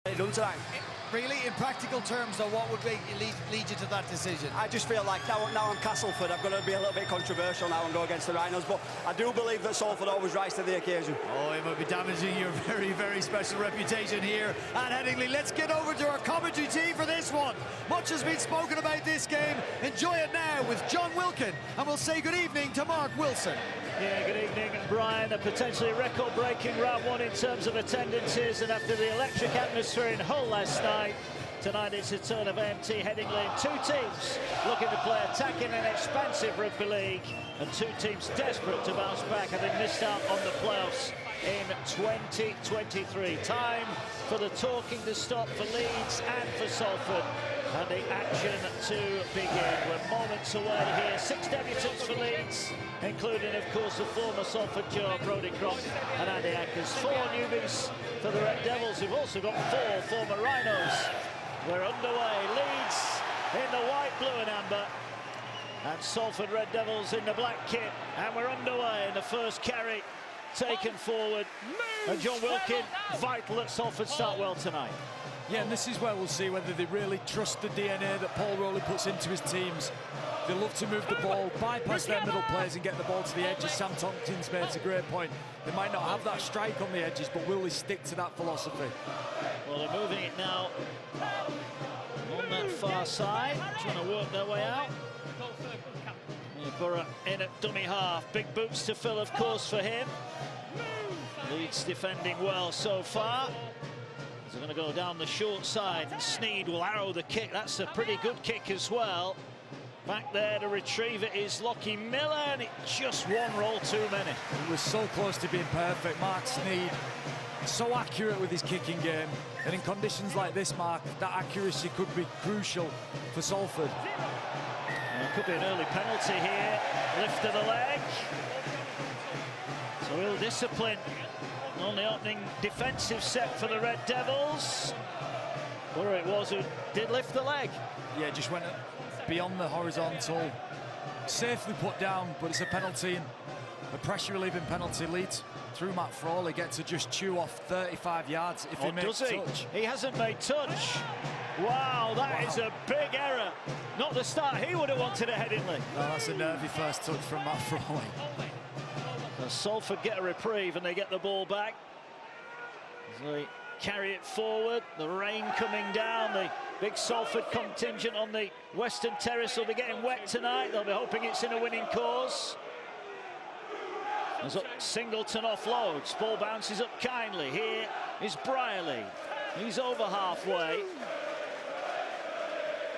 Done tonight. Really, in practical terms, though, what would lead you to that decision? I just feel like now I'm Castleford, I've got to be a little bit controversial now and go against the Rhinos, but I do believe that Salford always rise to the occasion. Oh, it might be damaging your very, very special reputation here at Headingley. Let's get over to our commentary team for this one. Much has been spoken about this game. Enjoy it now with John Wilkin, and we'll say good evening to Mark Wilson. Yeah, good evening, Brian. A potentially record-breaking round one in terms of attendances, and after the electric atmosphere in Hull last night, tonight it's a turn of AMT Headingley. Two teams looking to play attacking and expansive rugby league, and two teams desperate to bounce back, having missed out on the playoffs in 2023. Time for the talking to stop for Leeds and for Salford, and the action to begin. We're moments away here. 6 debutants for Leeds, including, of course, the former Salford Joe, Brodie Croft and Andy Ackers. 4 newbies for the Red Devils, who've also got 4 former Rhinos. We're underway. Leeds in the white, blue and amber, and Salford Red Devils in the black kit. And we're underway in the first carry taken forward. And John Wilkin, vital that Salford start well tonight. Yeah, and this is where we'll see whether they really trust the DNA that Paul Rowley puts into his teams. They love to move the ball, bypass their middle players and get the ball to the edges. Sam Tompkins made a great point. They might not have that strike on the edges, but will they stick to that philosophy? Well, they're moving it now on that far side, trying to work their way out. Burrow in at dummy half. Big boots to fill, of course, for him. Leeds defending well so far. They're going to go down the short side, and Sneed will arrow the kick. That's a pretty good kick as well. Back there to retrieve it is Lockie Miller, and it's just one roll too many. He was so close to being perfect. Mark Sneed, so accurate with his kicking game. And in conditions like this, Mark, that accuracy could be crucial for Salford. And it could be an early penalty here. Lift of the leg. So ill discipline on the opening defensive set for the Red Devils. Or it was who did lift the leg. Yeah, just went beyond the horizontal. Safely put down, but it's a penalty. A pressure relieving penalty. Leeds through Matt Frawley get to just chew off 35 yards if he makes touch. He hasn't made touch. Wow, that is a big error. Not the start he would have wanted at Headingley. No, that's a nervy first touch from Matt Frawley. So Salford get a reprieve and they get the ball back. As they carry it forward, the rain coming down, the big Salford contingent on the Western Terrace will be getting wet tonight. They'll be hoping it's in a winning cause. There's up Singleton offloads, ball bounces up kindly. Here is Brierley. He's over halfway.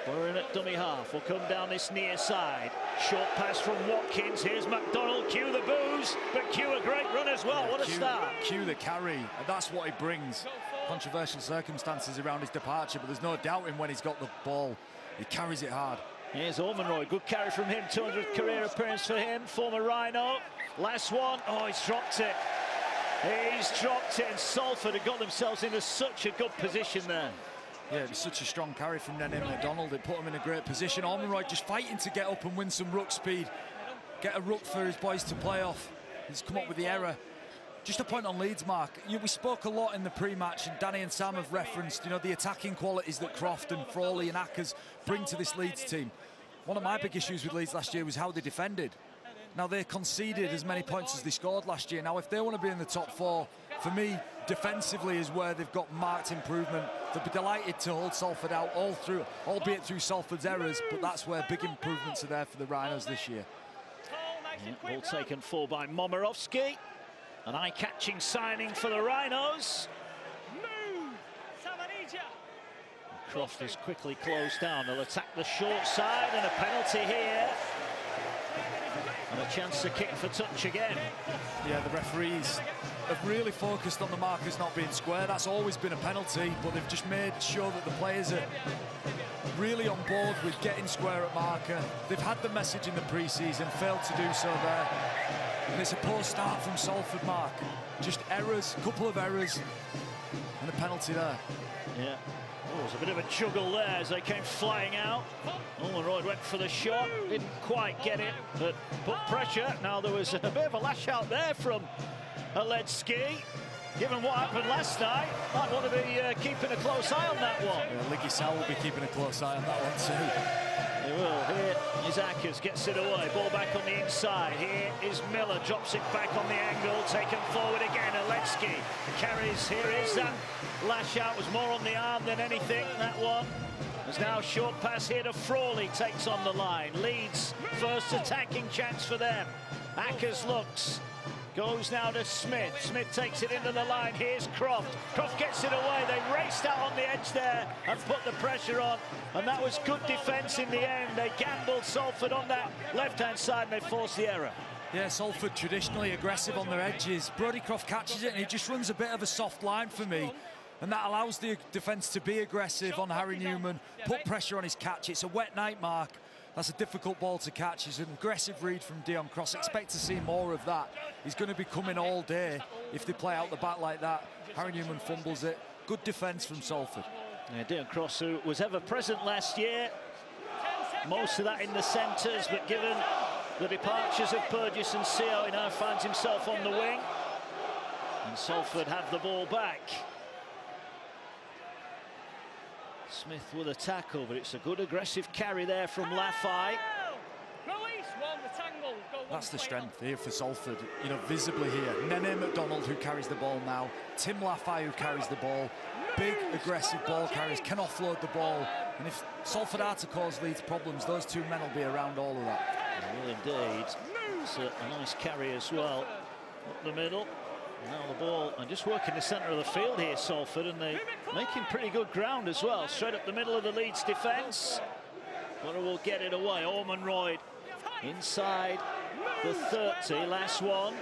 We're in at dummy half. We'll come down this near side. Short pass from Watkins. Here's McDonald. Cue the booze, but cue a great run as well. What a start. Cue the carry. And that's what he brings. Controversial circumstances around his departure, but there's no doubting when he's got the ball. He carries it hard. Here's Ormonroy. Good carry from him. 200th career appearance for him. Former Rhino. Last one. Oh, he's dropped it. He's dropped it, and Salford have got themselves into such a good position there. Yeah, it was such a strong carry from Nene McDonald. It put him in a great position. Ormonroy just fighting to get up and win some ruck speed. Get a ruck for his boys to play off. He's come up with the error. Just a point on Leeds, Mark. We spoke a lot in the pre-match, and Danny and Sam have referenced, the attacking qualities that Croft and Frawley and Ackers bring to this Leeds team. One of my big issues with Leeds last year was how they defended. Now, they conceded as many points as they scored last year. Now, if they want to be in the top 4, for me, defensively is where they've got marked improvement. They'll be delighted to hold Salford out all through, albeit through Salford's errors, but that's where big improvements are there for the Rhinos this year. Yeah, ball taken for by Momirovski. An eye-catching signing for the Rhinos. Croft is quickly closed down. They'll attack the short side, and a penalty here. And a chance to kick for touch again. Yeah, the referees have really focused on the markers not being square. That's always been a penalty, but they've just made sure that the players are really on board with getting square at marker. They've had the message in the pre-season, failed to do so there. And it's a poor start from Salford, Mark. Just errors, a couple of errors, and a penalty there. Yeah. Oh, there's a bit of a juggle there as they came flying out. Ormonroy went for the shot, didn't quite get it, but put pressure. Now there was a bit of a lash out there from Aledzki. given what happened last night, might want to be keeping a close eye on that one. Yeah, Liggy Sal will be keeping a close eye on that one too. He will. Here is Akers, gets it away. Ball back on the inside. Here is Miller, drops it back on the angle. Taken forward again. Aletsky carries. Here is that lash out. Was more on the arm than anything, that one. There's now a short pass here to Frawley. Takes on the line. Leeds, first attacking chance for them. Akers looks. Goes now to Smith. Smith takes it into the line. Here's Croft. Croft gets it away. They raced out on the edge there and put the pressure on. And that was good defence in the end. They gambled Salford on that left-hand side and they forced the error. Yeah, Salford traditionally aggressive on their edges. Brodie Croft catches it and he just runs a bit of a soft line for me. And that allows the defence to be aggressive on Harry Newman, put pressure on his catch. It's a wet night, Mark. That's a difficult ball to catch. It's an aggressive read from Dion Cross. Expect to see more of that. He's going to be coming all day if they play out the back like that. Harry Newman fumbles it. Good defence from Salford. Yeah, Dion Cross, who was ever present last year. Most of that in the centres, but given the departures of Burgess and Seo, he now finds himself on the wing. And Salford have the ball back. Smith with a tackle, but it's a good aggressive carry there from Lafay. That's the strength here for Salford, you know, visibly here. Nene McDonald, who carries the ball now. Tim Lafay, who carries the ball. Big, aggressive ball carriers, can offload the ball. And if Salford are to cause Leeds problems, those two men will be around all of that. Well, indeed. It's a nice carry as well. Up the middle. Now the ball, and just working the centre of the field here, Salford, and they're making pretty good ground as well. Straight up the middle of the Leeds defence. But will get it away. Orman Royd inside the 30, last one.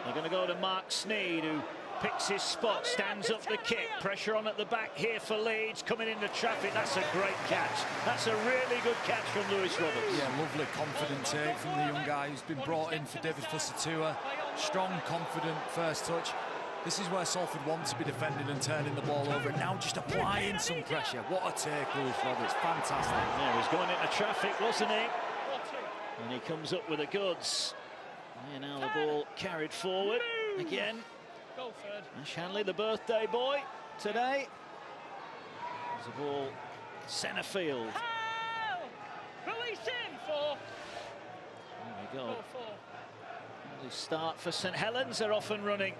They're going to go to Mark Sneed, who picks his spot, stands up the kick. Pressure on at the back here for Leeds, coming into traffic. That's a great catch. That's a really good catch from Lewis Roberts. Yeah, lovely, confident take from the young guy who's been brought in for David Fusatua. Strong, confident first touch. This is where Salford want to be defending and turning the ball over. And now just applying some pressure. What a take, Lewis Roberts. Fantastic. Yeah, he was going into traffic, wasn't he? And he comes up with the goods. And now the ball carried forward again. Ash Hanley, the birthday boy today. There's the ball centre field. Release him for. There we go. They start for St Helens. They're off and running.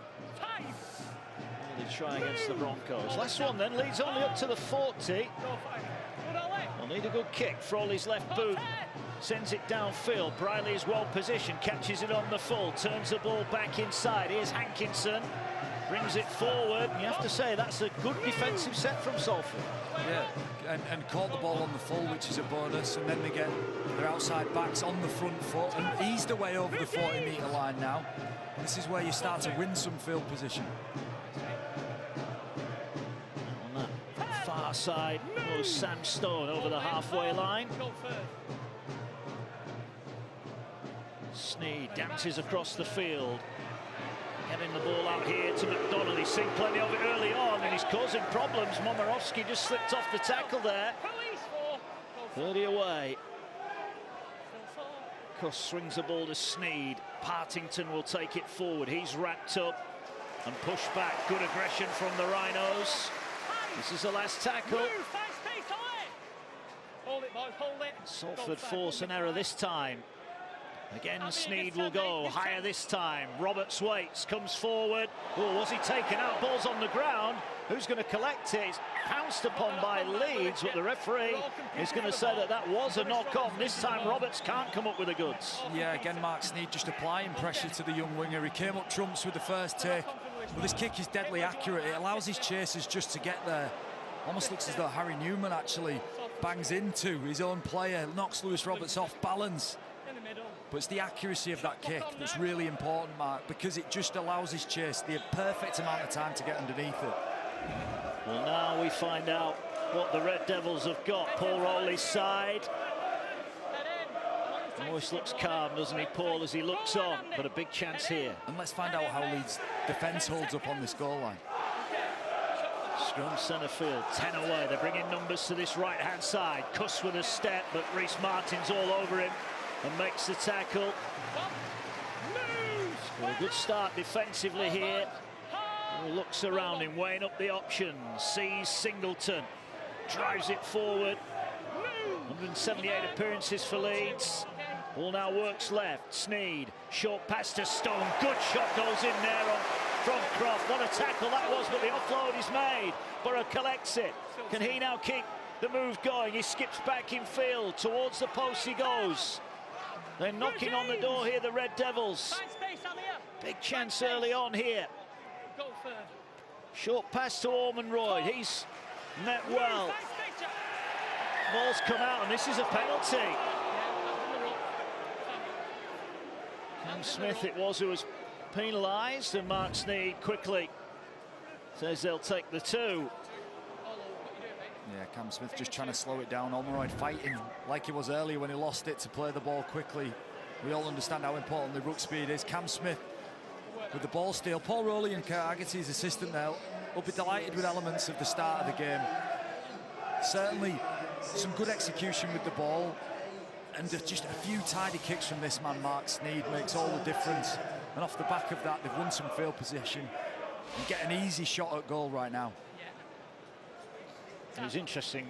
They try against the Broncos. Last one then. Leeds only up to the 40. They'll need a good kick. Frawley's left boot sends it downfield. Briley is well positioned, catches it on the full, turns the ball back inside. Here's Hankinson, brings it forward. You have to say that's a good defensive set from Salford. Yeah, and caught the ball on the full, which is a bonus, and then they get their outside backs on the front foot and eased away over the 40-metre line now. This is where you start to win some field position. On that far side goes Sam Stone over the halfway line. Sneed dances across the field. Getting the ball out here to McDonald. He's seen plenty of it early on and he's causing problems. Momorowski just slipped off the tackle there. 30 away. Cuss swings the ball to Sneed. Partington will take it forward. He's wrapped up and pushed back. Good aggression from the Rhinos. This is the last tackle. Hold it, boys, hold it. Salford force an error this time. Again, Sneed will go higher this time. Roberts waits, comes forward. Oh, was he taken out? Ball's on the ground. Who's going to collect it? It's pounced upon by Leeds, but the referee is going to say that that was a knock-on. This time, Roberts can't come up with the goods. Yeah, again, Mark Sneed just applying pressure to the young winger. He came up trumps with the first take. But this kick is deadly accurate. It allows his chasers just to get there. Almost looks as though Harry Newman actually bangs into his own player, knocks Lewis Roberts off balance. But it's the accuracy of that kick that's really important, Mark, because it just allows his chase the perfect amount of time to get underneath it. Well, now we find out what the Red Devils have got. Paul Rowley's side. Always looks calm, doesn't he, Paul, as he looks on, but a big chance here. And let's find out how Leeds' defence holds up on this goal line. Scrum centre field, 10 away. They're bringing numbers to this right-hand side. Cuss with a step, but Rhys Martin's all over him and makes the tackle. A good start defensively here. Looks around him, weighing up the options, sees Singleton, drives it forward. 178 appearances for Leeds. Ball now works left. Sneed, short pass to Stone. Good shot goes in there from Croft. What a tackle that was, but the offload is made. Borough collects it. Can he now keep the move going? He skips back in field. Towards the post he goes. They're knocking on the door here, the Red Devils. Big chance early on here. Short pass to Ormond Royd. He's met well. Ball's come out, and this is a penalty. Cam Smith it was who was penalised, and Mark Sneed quickly says they'll take the 2. Yeah, Cam Smith just trying to slow it down. Ormond Royd fighting like he was earlier when he lost it to play the ball quickly. We all understand how important the ruck speed is. Cam Smith with the ball steal. Paul Rowley and Kurt Haggerty, his assistant there, will be delighted with elements of the start of the game. Certainly some good execution with the ball, and just a few tidy kicks from this man Mark Sneed makes all the difference. And off the back of that, they've won some field position and get an easy shot at goal right now. It was interesting.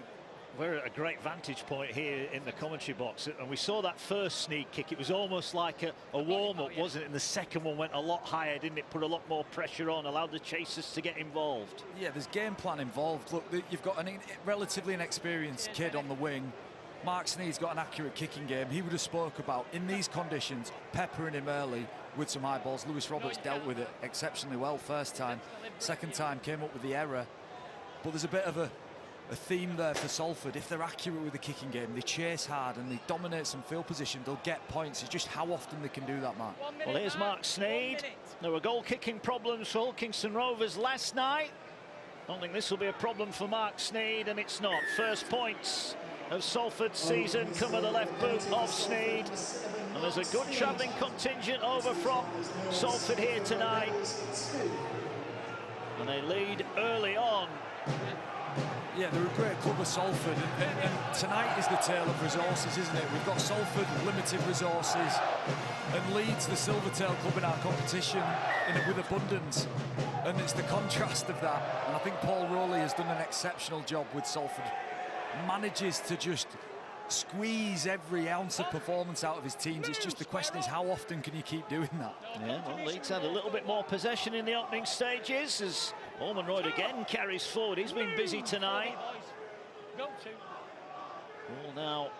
We're at a great vantage point here in the commentary box, and we saw that first Sneed kick. It was almost like a warm-up, wasn't it? And the second one went a lot higher, didn't it? Put a lot more pressure on, allowed the chasers to get involved. Yeah, there's game plan involved. Look, you've got a relatively inexperienced kid on the wing. Mark Sneed's got an accurate kicking game. He would have spoke about, in these conditions, peppering him early with some high balls. Lewis Roberts dealt with it exceptionally well first time. Second time came up with the error. But there's a bit of a theme there for Salford. If they're accurate with the kicking game, they chase hard and they dominate some field position, they'll get points. It's just how often they can do that, Mark. Well, here's Mark Sneed. There were goal-kicking problems for Kingston Rovers last night. I don't think this will be a problem for Mark Sneed, and it's not. First points of Salford's season come with the left boot of Sneed. And there's a good travelling contingent over from Salford here tonight. And they lead early on. Yeah, they're a great club of Salford, and tonight is the tale of resources, isn't it? We've got Salford, limited resources, and Leeds, the Silvertail club in our competition, with abundance. And it's the contrast of that. And I think Paul Rowley has done an exceptional job with Salford. Manages to just squeeze every ounce of performance out of his teams. It's just the question is, how often can you keep doing that? Yeah, well, Leeds had a little bit more possession in the opening stages as Ormond Royd again carries forward. He's been busy tonight. Ball now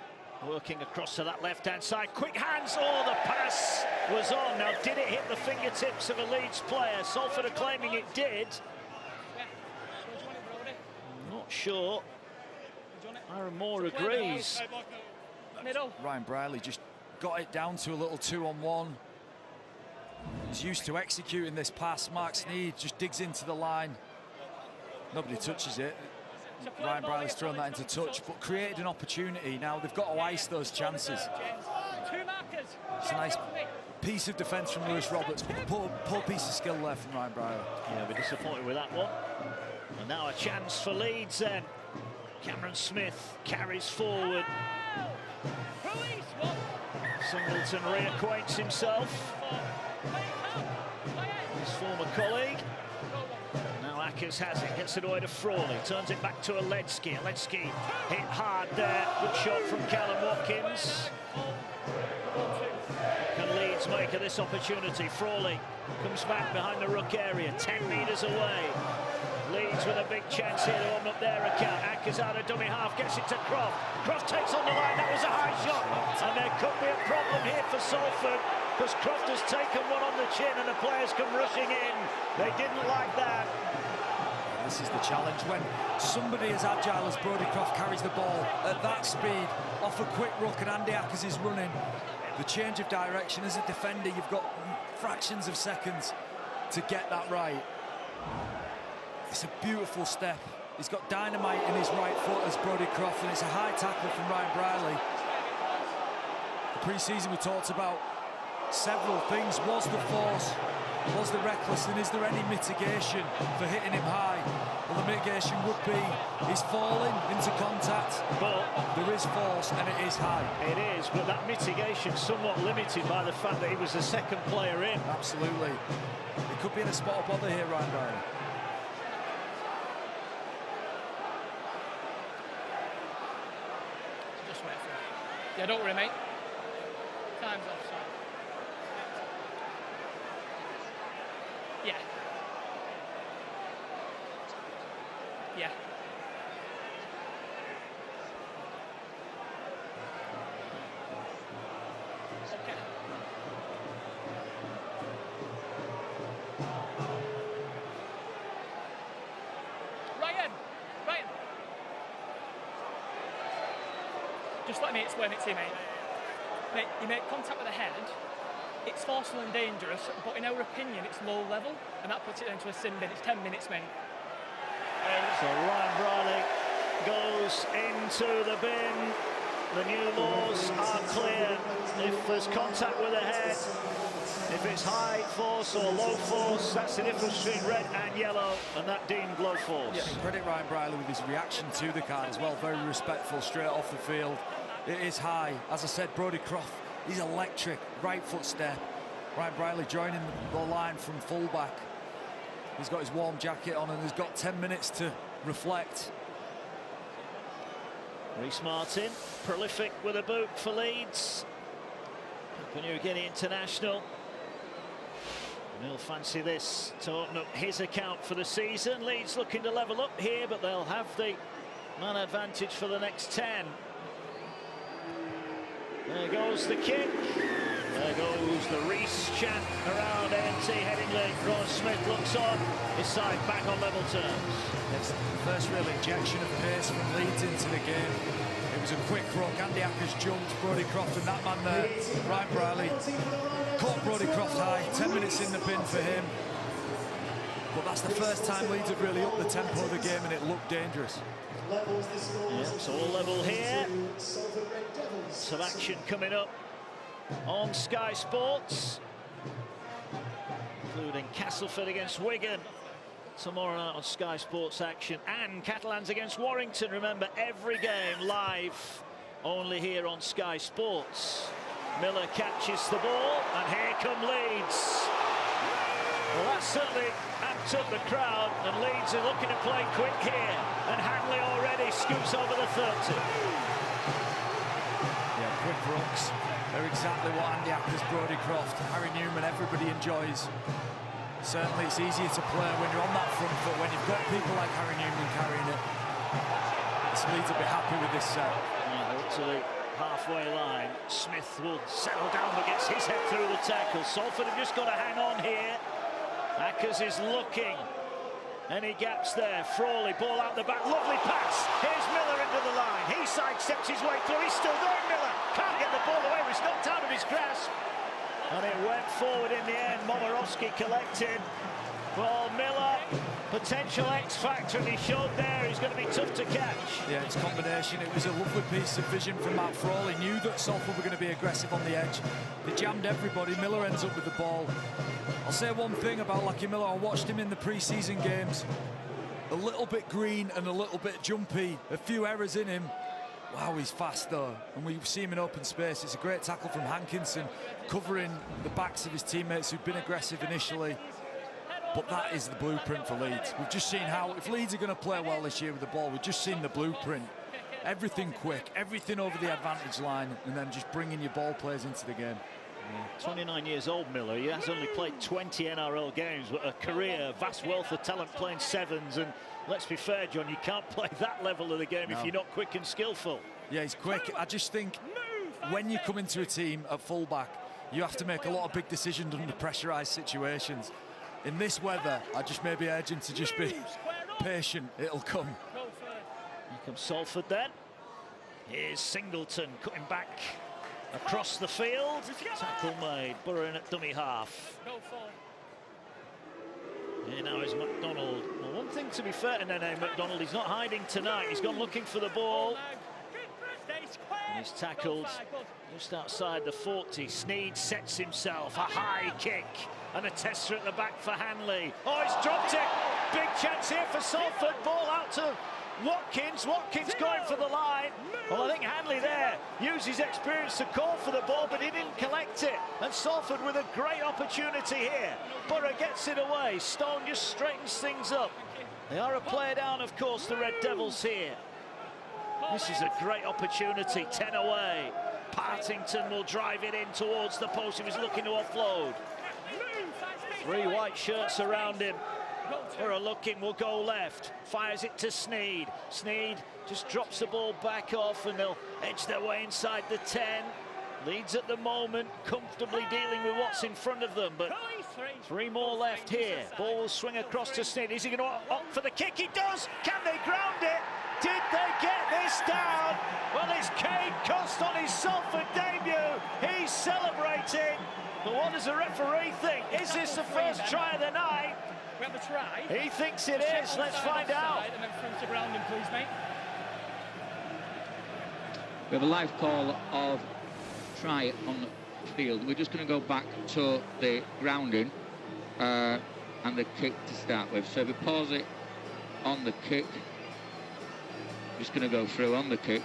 working across to that left-hand side. Quick hands. Oh, the pass was on. Now, did it hit the fingertips of a Leeds player? Salford are claiming it did. Not sure. Aaron Moore agrees. Ryan Briley just got it down to a little 2-on-1. He's used to executing this pass. Mark Sneed just digs into the line. Nobody touches it. Ryan Briley's thrown that into touch, but created an opportunity. Now they've got to ice those chances. It's a nice piece of defence from Lewis Roberts, but poor piece of skill there from Ryan Briley. Yeah, we're disappointed with that one. And now a chance for Leeds then. Cameron Smith carries forward. Singleton reacquaints himself. His former colleague. Now Ackers has it, gets it away to Frawley, turns it back to Aledski. Aledski hit hard there. Good shot from Callum Watkins. Can Leeds make of this opportunity? Frawley comes back behind the ruck area, 10 metres away. Leeds with a big chance here to open up their account. Ackers out of dummy half, gets it to Croft. Croft takes on the line, that was a high shot. And there could be a problem here for Salford, because Croft has taken one on the chin and the players come rushing in. They didn't like that. This is the challenge, when somebody as agile as Brodie Croft carries the ball at that speed, off a quick ruck, and Andy Ackers is running. The change of direction as a defender, you've got fractions of seconds to get that right. It's a beautiful step. He's got dynamite in his right foot as Brodie Croft, and it's a high tackle from Ryan Briley. The pre-season we talked about several things. Was the force? Was the reckless? And is there any mitigation for hitting him high? Well, the mitigation would be he's falling into contact, but there is force and it is high. It is, but that mitigation somewhat limited by the fact that he was the second player in. Absolutely. It could be in a spot of bother here, Ryan Briley. just wait for it. Yeah, don't worry, mate. Time's off, so. Yeah. Yeah. Okay. Ryan! Just let me explain it to you, mate. Mate, you make contact with the head, it's forceful and dangerous, but in our opinion, it's low level, and that puts it into a sin bin. It's 10 minutes, mate. So Ryan Briley goes into the bin. The new laws are clear. If there's contact with the head, if it's high force or low force, that's the difference between red and yellow, and that deemed low force. Yeah, and credit Ryan Briley with his reaction to the card as well. Very respectful, straight off the field. It is high. As I said, Brodie Croft, he's electric. Right foot step. Ryan Briley joining the line from fullback. He's got his warm jacket on and he's got 10 minutes to reflect. Rhys Martin, prolific with a boot for Leeds. Papua New Guinea international. And he'll fancy this to open up his account for the season. Leeds looking to level up here, but they'll have the man advantage for the next 10. There goes the kick. There goes the Reece chant around AMT Headingley. Ron Smith looks on, his side back on level terms. It's the first real injection of pace from Leeds into the game. It was a quick ruck. Andy Ackers jumped Brodie Croft, and that man there, Ryan Briley, caught Brodie Croft high. 10 minutes in the bin for him. But that's the first time Leeds have really upped the tempo of the game, and it looked dangerous. Yeah, it's all level here. Some action coming up on Sky Sports, including Castleford against Wigan tomorrow night on Sky Sports action, and Catalans against Warrington. Remember, every game live only here on Sky Sports. Miller catches the ball, and here come Leeds. Well, that certainly amped up the crowd, and Leeds are looking to play quick here, and Hanley already scoops over the 30. Yeah, quick rucks. They're exactly what Andy Ackers, Brodie Croft, Harry Newman, everybody enjoys. Certainly it's easier to play when you're on that front foot, when you've got people like Harry Newman carrying it. This Leeds will be happy with this set. Yeah, up to the halfway line. Smith will settle down but gets his head through the tackle. Salford have just got to hang on here. Ackers is looking. Any gaps there? Frawley, ball out the back. Lovely pass. Here's Miller into the line. He sidesteps his way through. He's still going, Miller. Can't get the ball away. It's knocked out of his grasp. And it went forward in the end. Momorowski collected. Well, Miller, potential X factor, and he showed there he's going to be tough to catch. Yeah, it's combination. It was a lovely piece of vision from Matt Frawley. Knew that Salford were going to be aggressive on the edge. They jammed everybody. Miller ends up with the ball. I'll say one thing about Lucky Miller. I watched him in the pre-season games. A little bit green and a little bit jumpy. A few errors in him. Wow, he's fast though, and we see him in open space. It's a great tackle from Hankinson, covering the backs of his teammates who've been aggressive initially. But that is the blueprint for Leeds. We've just seen how, if Leeds are going to play well this year with the ball, we've just seen the blueprint. Everything quick, everything over the advantage line, and then just bringing your ball players into the game. Yeah. 29 years old, Miller. He has only played 20 NRL games, but a career, vast wealth of talent playing sevens. And let's be fair, John, you can't play that level of the game if you're not quick and skillful. Yeah, he's quick. I just think when you come into a team at fullback, you have to make a lot of big decisions under pressurised situations. In this weather, I just may be urging to just be patient. It'll come. Here comes Salford then. Here's Singleton cutting back across the field. Tackle made. Burrowing at dummy half. Here now is McDonald. Well, one thing to be fair to Nene McDonald, he's not hiding tonight. He's gone looking for the ball. And he's tackled just outside the 40. Sneed sets himself. A high kick. And a tester at the back for Hanley. Oh, he's dropped it. Big chance here for Salford. Ball out to Watkins. Watkins going for the line. Well, I think Hanley there used his experience to call for the ball, but he didn't collect it. And Salford with a great opportunity here. Burrow gets it away. Stone just straightens things up. They are a player down, of course, the Red Devils here. This is a great opportunity, 10 away. Partington will drive it in towards the post. He was looking to offload. 3 white shirts around him. Borough looking, will go left. Fires it to Sneed. Sneed just drops the ball back off and they'll edge their way inside the 10. Leeds at the moment comfortably dealing with what's in front of them, but 3 more left here. Ball will swing across to Sneed. Is he going to opt for the kick? He does! Can they ground it? Did they get this down? Well, it's Cade Cust on his Salford debut. He's celebrating. But what does the referee think? Is this the first try of the night? We have a try. He thinks it is. Let's find out. And then through to grounding, please, mate. We have a live call of try on the field. We're just going to go back to the grounding and the kick to start with. So if we pause it on the kick, just going to go through on the kick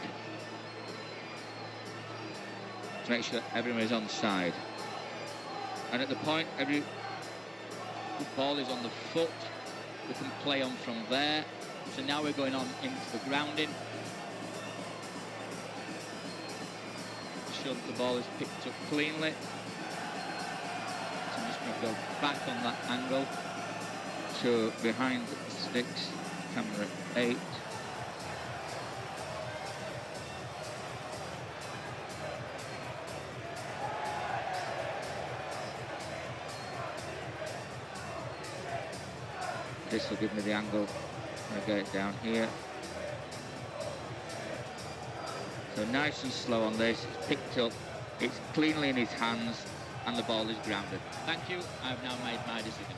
to make sure that everyone is on side. And at the point the ball is on the foot, we can play on from there. So now we're going on into the grounding. Sure that the ball is picked up cleanly. So I'm just going to go back on that angle to behind the sticks, camera 8. This will give me the angle. I'm going to get it down here. So nice and slow on this. It's picked up. It's cleanly in his hands, and the ball is grounded. Thank you. I've now made my decision.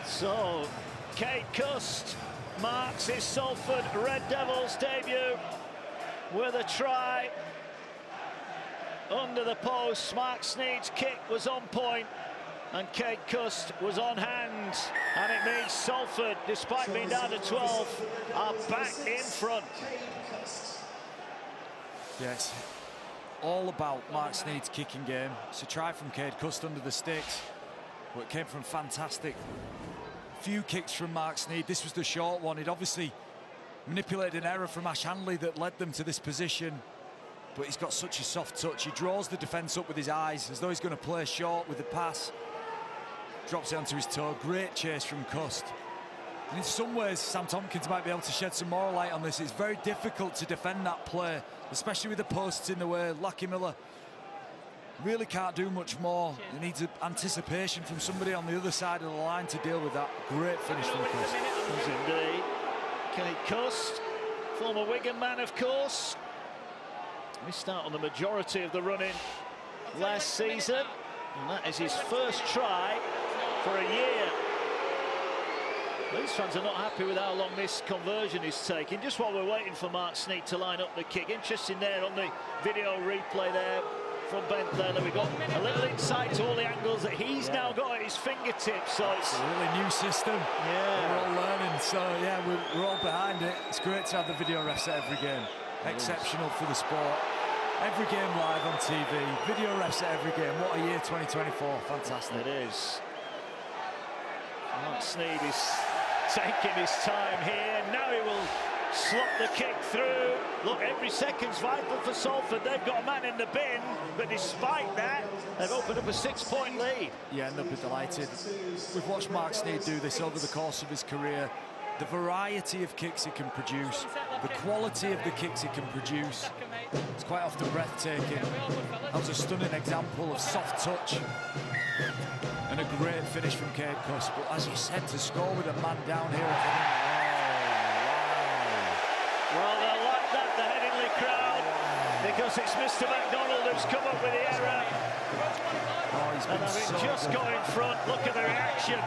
So, Cade Cust marks his Salford Red Devils debut with a try under the post. Mark Sneed's kick was on point, and Cade Cust was on hand, and it means Salford, despite being down to 12, are back in front. Yes, all about Mark Sneed's kicking game. It's a try from Cade Cust under the sticks, but it came from fantastic few kicks from Mark Sneed. This was the short one. He'd obviously manipulated an error from Ash Hanley that led them to this position, but he's got such a soft touch. He draws the defence up with his eyes as though he's going to play short with the pass. Drops it onto his toe. Great chase from Cust. And in some ways, Sam Tompkins might be able to shed some more light on this. It's very difficult to defend that play, especially with the posts in the way. Lucky Miller really can't do much more. He needs anticipation from somebody on the other side of the line to deal with that. Great finish from Cust. Yes, indeed. Cade Cust, former Wigan man, of course. Missed out on the majority of the run-in last season, and that is his first try for a year. These fans are not happy with how long this conversion is taking. Just while we're waiting for Mark Sneed to line up the kick, interesting there on the video replay there from Ben Taylor. We got a little insight to all the angles that he's now got at his fingertips. So it's a really new system. Yeah, we're all learning. So yeah, we're all behind it. It's great to have the video refs at every game. Exceptional for the sport. Every game live on TV, video refs at every game. What a year 2024, fantastic. It is. Mark Sneed is taking his time here. Now he will slot the kick through. Look, every second's vital for Salford. They've got a man in the bin, but despite that, they've opened up a 6-point lead. Yeah, and they'll be delighted. We've watched Mark Sneed do this over the course of his career. The variety of kicks he can produce, the quality of the kicks he can produce, it's quite often breathtaking. That was a stunning example of soft touch and a great finish from Cade Cust. But as you said, to score with a man down here at Headingley. Well, they'll like that, the Headingley crowd, because it's Mr. McDonald who's come up with the error. And having just got in front, look at the reaction.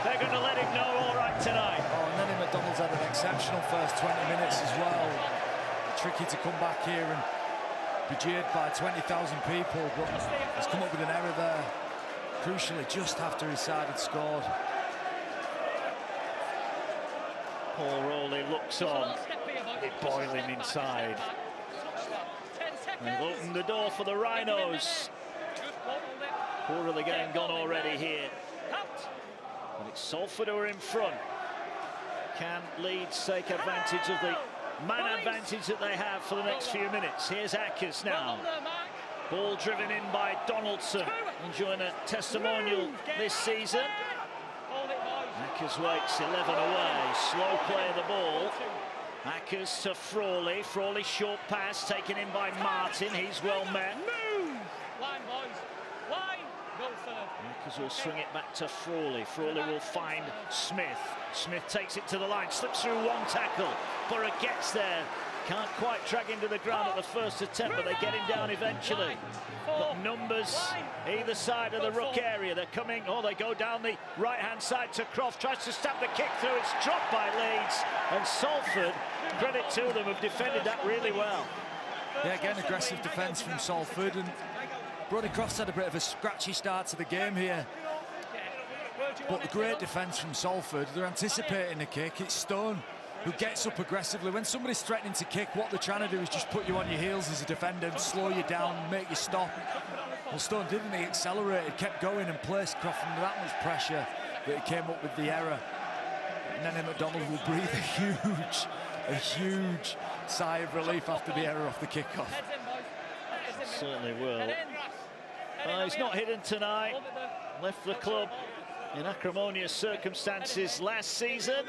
They're going to let him know all right tonight. And then McDonald's had an exceptional first 20 minutes as well. Tricky to come back here and be jeered by 20,000 people, but he's come up with an error there. Crucially, just after his side had scored. Paul Rowley looks on. It's boiling inside. They've opened the door for the Rhinos. Quarter of the game gone already here. But it's Salford who are in front. Can Leeds take advantage of the man advantage that they have for the next few minutes. Here's Ackers now. Ball driven in by Donaldson, enjoying a testimonial this season. Ackers waits 11 away, slow play of the ball. Ackers to Frawley, Frawley short pass taken in by Martin, he's well met. Line, boys. Line. Go third. Ackers will swing it back to Frawley. Frawley will find Smith. Smith takes it to the line, slips through one tackle. Borough gets there. Can't quite drag him to the ground at the first attempt, but they get him down eventually. Got numbers either side of the ruck area. They're coming, they go down the right-hand side to Croft. Tries to stab the kick through. It's dropped by Leeds. And Salford, credit to them, have defended that really well. Yeah, again, aggressive defence from Salford. And Brodie Croft's had a bit of a scratchy start to the game here. But the great defence from Salford. They're anticipating the kick. It's Stone who gets up aggressively. When somebody's threatening to kick, what they're trying to do is just put you on your heels as a defender and slow you down, make you stop. Well, Stone didn't. He accelerated, kept going and placed Croft under that much pressure that he came up with the error. And then McDonald will breathe a huge sigh of relief after the error off the kickoff. Certainly will. He's not hidden tonight. Left the club in acrimonious circumstances last season.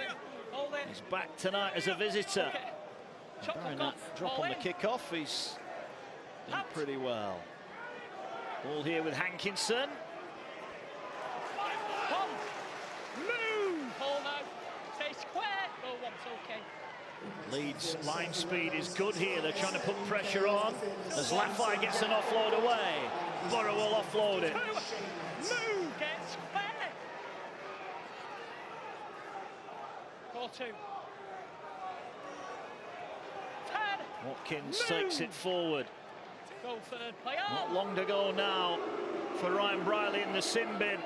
He's back tonight as a visitor. Barring that drop on the kickoff, he's done pretty well. Ball here with Hankinson. Leeds line speed is good here. They're trying to put pressure on as Laffey gets an offload away. Borough will offload it. Watkins takes it forward. Not long to go now for Ryan Briley in the sin bin.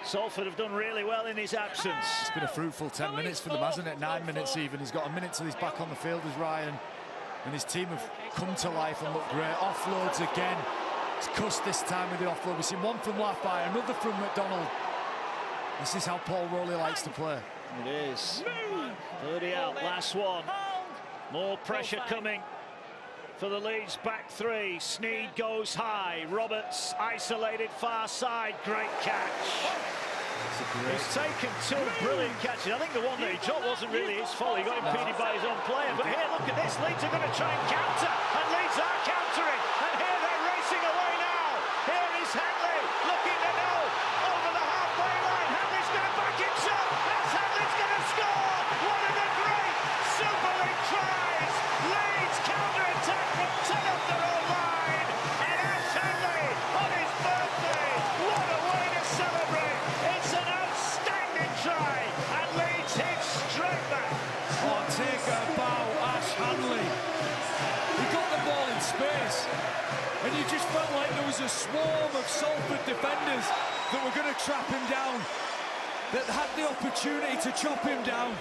Salford have done really well in his absence. It's been a fruitful 10 minutes for them, hasn't it? 9 minutes even. He's got a minute till he's back on the field as Ryan. And his team have come to life and look great. Offloads again. It's cussed this time with the offload. We've seen one from Laffey, another from McDonald. This is how Paul Rowley likes to play. It is. 30 out, last one. More pressure coming for the Leeds back three. Sneed goes high. Roberts isolated far side. Great catch. He's taken two brilliant catches. I think the one that he dropped wasn't really his fault. He got impeded by his own player. But here, look at this. Leeds are going to try and counter. And Leeds are countering. And here they're racing away now. Here is Hanley looking to go over the halfway line. Hanley's going to back himself. That's Hanley's going to score. One of the great Super League tries. Leeds counter-attack from 10 off their own line. And Ash Hanley on his birthday. What a way to celebrate. It's an outstanding try. And Leeds hit straight back. Oh, take a bow, Ash Hanley. He got the ball in space. And you just felt like there was a swarm of Salford defenders that were going to trap him down, that had the opportunity to chop him down.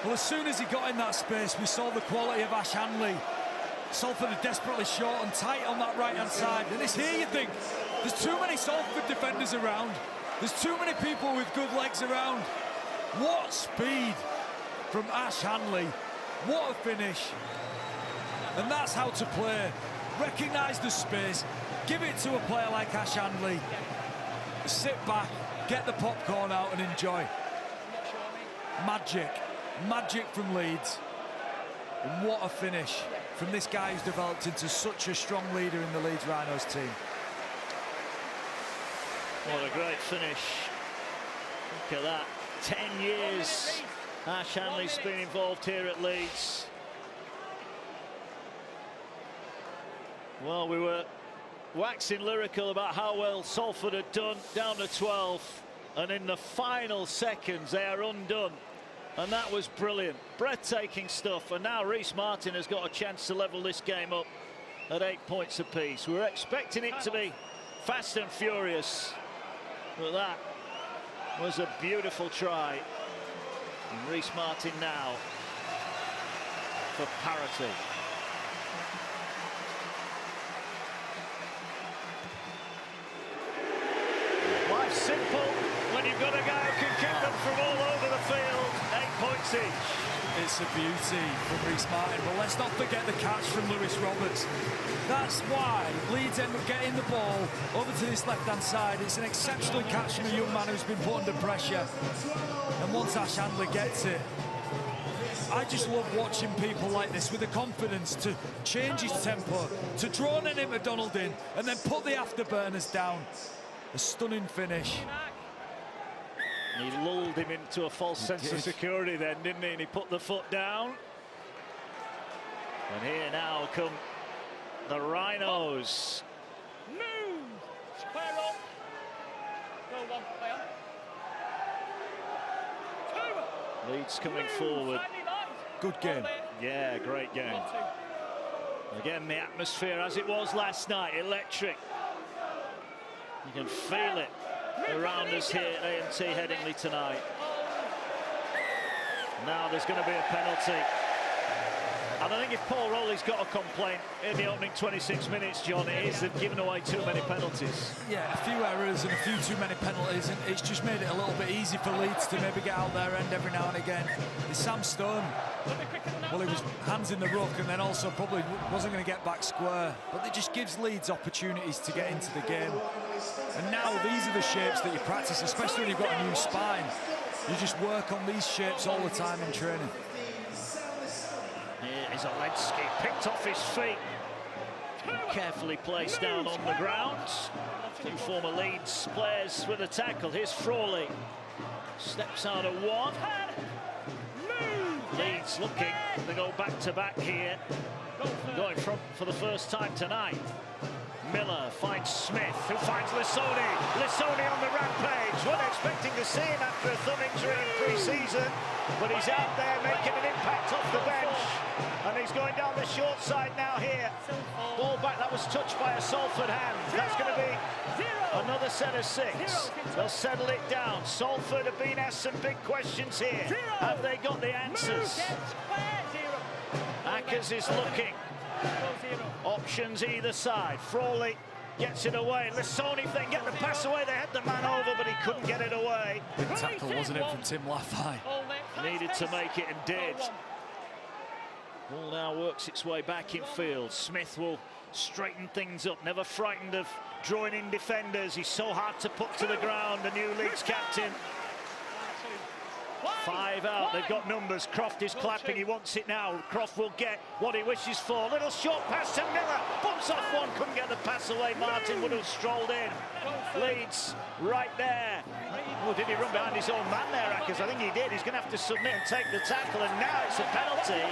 Well, as soon as he got in that space, we saw the quality of Ash Hanley. Salford are desperately short and tight on that right-hand side. And it's here you think, there's too many Salford defenders around. There's too many people with good legs around. What speed from Ash Hanley. What a finish. And that's how to play. Recognise the space, give it to a player like Ash Hanley. Sit back, get the popcorn out and enjoy. Magic from Leeds. And what a finish from this guy who's developed into such a strong leader in the Leeds Rhinos team. What a great finish. Look at that. 10 years Ash Hanley's been involved here at Leeds. Well, we were waxing lyrical about how well Salford had done, down to 12, and in the final seconds they are undone, and that was brilliant, breathtaking stuff. And now Reece Martin has got a chance to level this game up at 8 points apiece. We were expecting it to be fast and furious, but that was a beautiful try. And Reece Martin now for parity. Life's simple when you've got a guy who can kick them from all over the field. points each. It's a beauty from Reece Martin, but let's not forget the catch from Lewis Roberts. That's why Leeds end up getting the ball over to this left-hand side. It's an exceptional catch from a young man who's been put under pressure. And once Ash Handler gets it, I just love watching people like this with the confidence to change his tempo, to draw an Nick McDonald in, and then put the afterburners down. A stunning finish. He lulled him into a false sense of security then, didn't he? And he put the foot down. And here now come the Rhinos. Move! Square up. Go one, player. Two. Leeds coming forward. Good game. Yeah, great game. Again, the atmosphere as it was last night, electric. You can feel it around us here at A&T Headingley tonight. Now there's going to be a penalty. And I think if Paul Rowley's got a complaint in the opening 26 minutes, John, it is they've given away too many penalties. Yeah, a few errors and a few too many penalties, and it's just made it a little bit easy for Leeds to maybe get out their end every now and again. It's Sam Stone. Well, he was hands in the ruck and then also probably wasn't going to get back square. But it just gives Leeds opportunities to get into the game. And now these are the shapes that you practice, especially when you've got a new spine. You just work on these shapes all the time in training. Here is Oledzki, picked off his feet. Carefully placed down on the ground. Two former Leeds players with a tackle. Here's Frawley. Steps out of one. Leeds looking to go back-to-back here. Going from for the first time tonight. Miller finds Smith, who finds Lissoni. Lissoni on the rampage. Weren't expecting to see him after a thumb injury in pre-season, but he's out there making an impact off the bench. And he's going down the short side now here. Ball back, that was touched by a Salford hand. That's going to be another set of six. They'll settle it down. Salford have been asked some big questions here. Have they got the answers? Ackers is looking. Options either side. Frawley gets it away. Lissoni, if they can get the pass away, they had the man over, but he couldn't get it away. Big tackle, wasn't it, from Tim Laffey? Needed to make it and did. Ball now works its way back in field. Smith will straighten things up, never frightened of drawing in defenders. He's so hard to put to the ground, the new Leeds captain. 5 out, they've got numbers. Croft is clapping, he wants it now. Croft will get what he wishes for. Little short pass to Miller, bumps off one, couldn't get the pass away. Martin would have strolled in. Leeds right there. Oh, did he run behind his own man there, Ackers? I think he did. He's going to have to submit and take the tackle, and now it's a penalty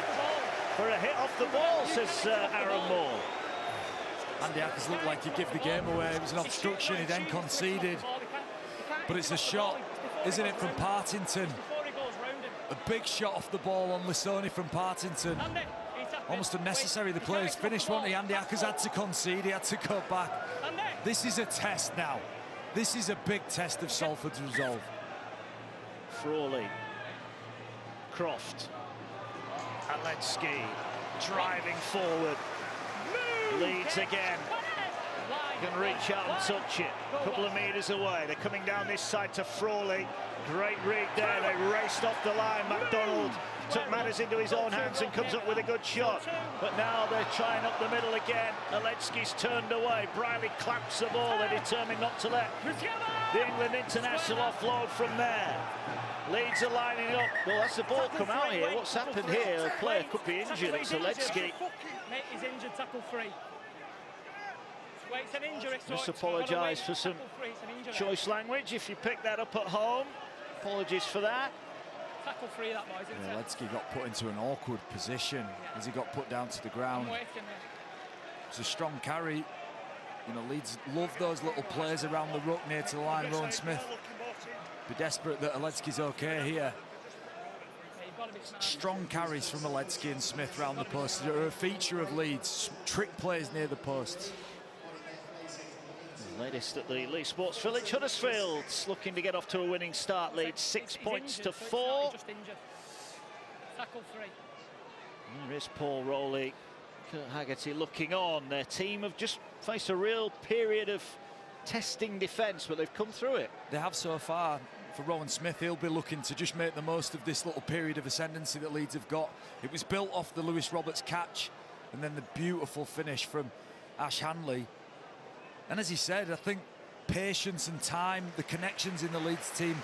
for a hit off the ball, says Aaron Moore. Andy Ackers looked like he'd give the game away. It was an obstruction, he then conceded. But it's a shot, isn't it, from Partington? A big shot off the ball on Lissoni from Partington. Almost unnecessary. The players finished, wasn't he? Andy Ackers had to concede, he had to go back. This is a test now. This is a big test of Salford's resolve. Frawley. Croft. Oledzki driving forward. Leeds again. Can reach out and touch it. A couple of metres away. They're coming down this side to Frawley. Great read there. They raced off the line. McDonald took matters into his own hands and comes up with a good shot. But now they're trying up the middle again. Oledzki's turned away. Briley claps the ball. They're determined not to let the England international offload from there. Leeds are lining up. Well, that's the ball come out here. What's happened here? A player could be injured. It's Oledzki. Mate, he's injured, tackle free. Wait, it's an injury. Just apologise for some choice language if you pick that up at home. Apologies for that. Tackle free, that boys. Yeah, Oledzki got put into an awkward position as he got put down to the ground. It's a strong carry. You know, Leeds love those little plays around the ruck near to the line. Rowan Smith be desperate that Oledzki's okay here. Strong carries from Oledzki and Smith round the post. They're a feature of Leeds. Trick plays near the post. Latest at the Leeds Sports Village. Huddersfield's looking to get off to a winning start. Leeds 6 points to 4. Tackle free. There is Paul Rowley. Kurt Haggerty looking on. Their team have just faced a real period of testing defence, but they've come through it. They have so far. for Rowan Smith. He'll be looking to just make the most of this little period of ascendancy that Leeds have got. It was built off the Lewis Roberts catch and then the beautiful finish from Ash Hanley. And as he said, I think patience and time, the connections in the Leeds team.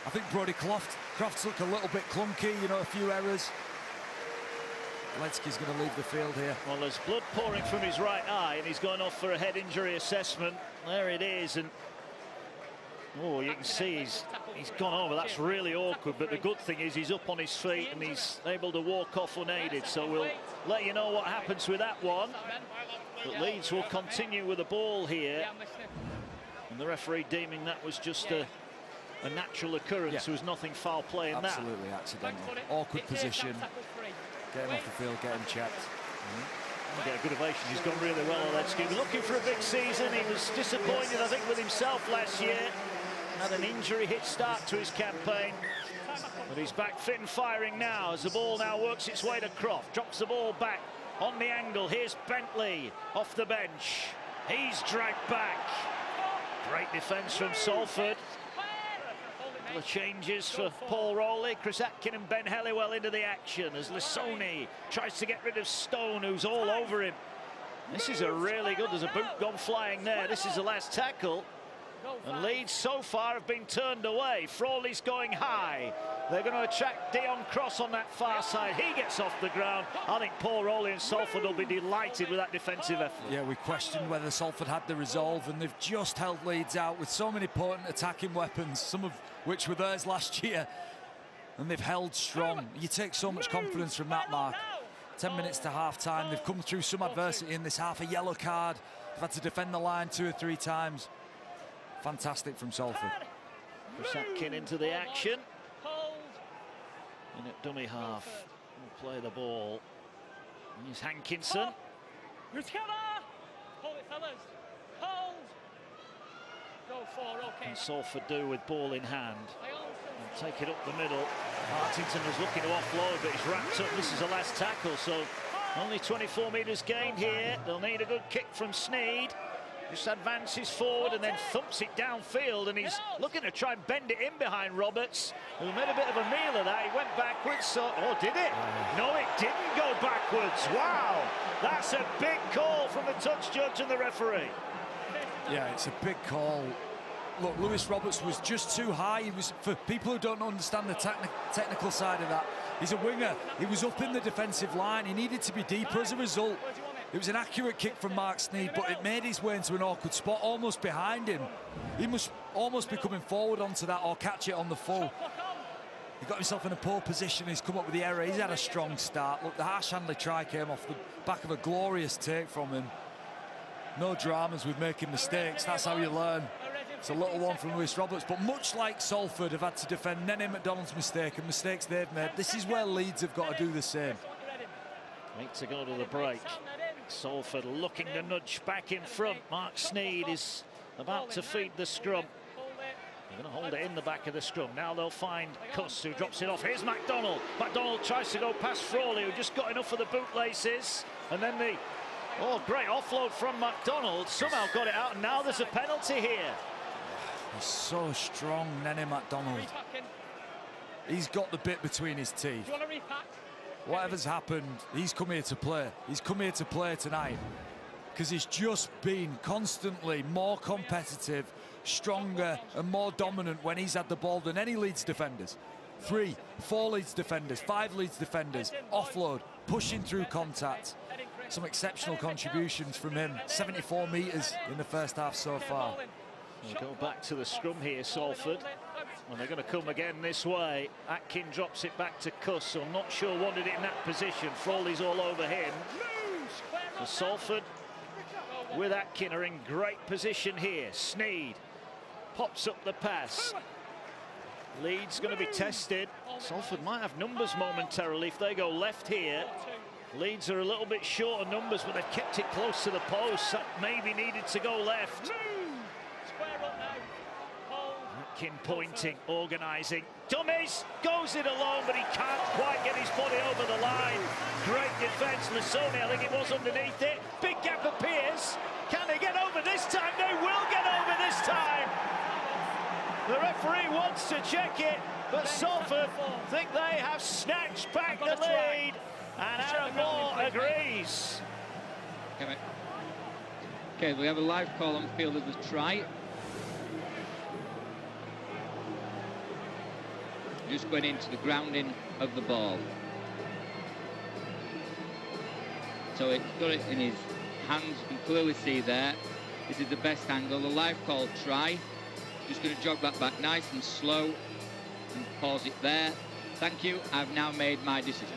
I think Brodie Croft's looked a little bit clunky, you know, a few errors. Ledsky's going to leave the field here. Well, there's blood pouring from his right eye, and he's going off for a head injury assessment. There it is, and oh, you can see he's gone over. That's really awkward, but the good thing is he's up on his feet and he's able to walk off unaided. So we'll let you know what happens with that one. But Leeds will continue with the ball here, and the referee deeming that was just a natural occurrence. Yeah. There was nothing foul play in that. Absolutely accidental. Awkward position. Get him off the field, get him checked. Get a good ovation. He's gone really well, Ledsky. Looking for a big season. He was disappointed, I think, with himself last year. Had an injury hit start to his campaign. But he's back fit and firing now as the ball now works its way to Croft. Drops the ball back on the angle. Here's Bentley off the bench. He's dragged back. Great defence from Salford. Couple of changes for Paul Rowley. Chris Atkin and Ben Helliwell into the action as Lissoni tries to get rid of Stone, who's all over him. This is a really good, there's a boot gone flying there. This is the last tackle. And Leeds so far have been turned away. Frawley's going high. They're going to attract Dion Cross on that far side. He gets off the ground. I think Paul Rowley and Salford will be delighted with that defensive effort. Yeah, we questioned whether Salford had the resolve, and they've just held Leeds out with so many potent attacking weapons, some of which were theirs last year, and they've held strong. You take so much confidence from that, Mark. 10 minutes to half-time. They've come through some adversity in this half, a yellow card. They've had to defend the line 2 or 3 times. Fantastic from Salford. Chris Atkin into the action. In at dummy half. We'll play the ball. Here's Hankinson. Hold it, fellas. Hold. Go for, okay. And Salford do with ball in hand. And take it up the middle. Hartington was looking to offload, but he's wrapped up. This is the last tackle, so only 24 metres gained here. They'll need a good kick from Sneed. Just advances forward and then thumps it downfield, and he's looking to try and bend it in behind Roberts, who made a bit of a meal of that. He went backwards, so... Oh, did it? No, it didn't go backwards. Wow! That's a big call from the touch judge and the referee. Yeah, it's a big call. Look, Lewis Roberts was just too high. He was, for people who don't understand the technical side of that, he's a winger. He was up in the defensive line. He needed to be deeper as a result. It was an accurate kick from Mark Sneed, but it made his way into an awkward spot, almost behind him. He must almost be coming forward onto that or catch it on the full. He got himself in a poor position. He's come up with the error. He's had a strong start. Look, the Ash Hanley try came off the back of a glorious take from him. No dramas with making mistakes. That's how you learn. It's a little one from Lewis Roberts, but much like Salford have had to defend Nene McDonald's mistake and mistakes they've made, this is where Leeds have got to do the same. 8 to go to the break. Salford looking to nudge back in front. Mark Sneed is about to feed the scrum. They're going to hold it in the back of the scrum. Now they'll find Cuss, who drops it off. Here's MacDonald. MacDonald tries to go past Frawley, who just got enough of the bootlaces. And then the, oh, great offload from MacDonald. Somehow got it out, and now there's a penalty here. He's so strong, Nene MacDonald. He's got the bit between his teeth. Do you want to repack? Whatever's happened, he's come here to play. He's come here to play tonight because he's just been constantly more competitive, stronger and more dominant when he's had the ball than any Leeds defenders. 3, 4 Leeds defenders, 5 Leeds defenders, offload, pushing through contact. Some exceptional contributions from him. 74 metres in the first half so far. We'll go back to the scrum here, Salford. And they're going to come again this way. Atkin drops it back to Cuss, so I'm not sure wanted it in that position. Frawley's all over him. So Salford with Atkin are in great position here. Sneed pops up the pass. Leeds going to be tested. Salford might have numbers momentarily if they go left here. Leeds are a little bit short of numbers, but they've kept it close to the post. That maybe needed to go left. Atkin pointing, organising. Dummies, goes it alone, but he can't quite get his body over the line. Great defence. Lissoni, I think it was underneath it. Big gap appears. Can they get over this time? They will get over this time. The referee wants to check it, but Salford think they have snatched back the lead, and Aaron Moore agrees. Okay, we have a live call on field of the try. Just going into the grounding of the ball. So he's got it in his hands, you can clearly see there. This is the best angle, the live call try. Just going to jog that back nice and slow and pause it there. Thank you, I've now made my decision.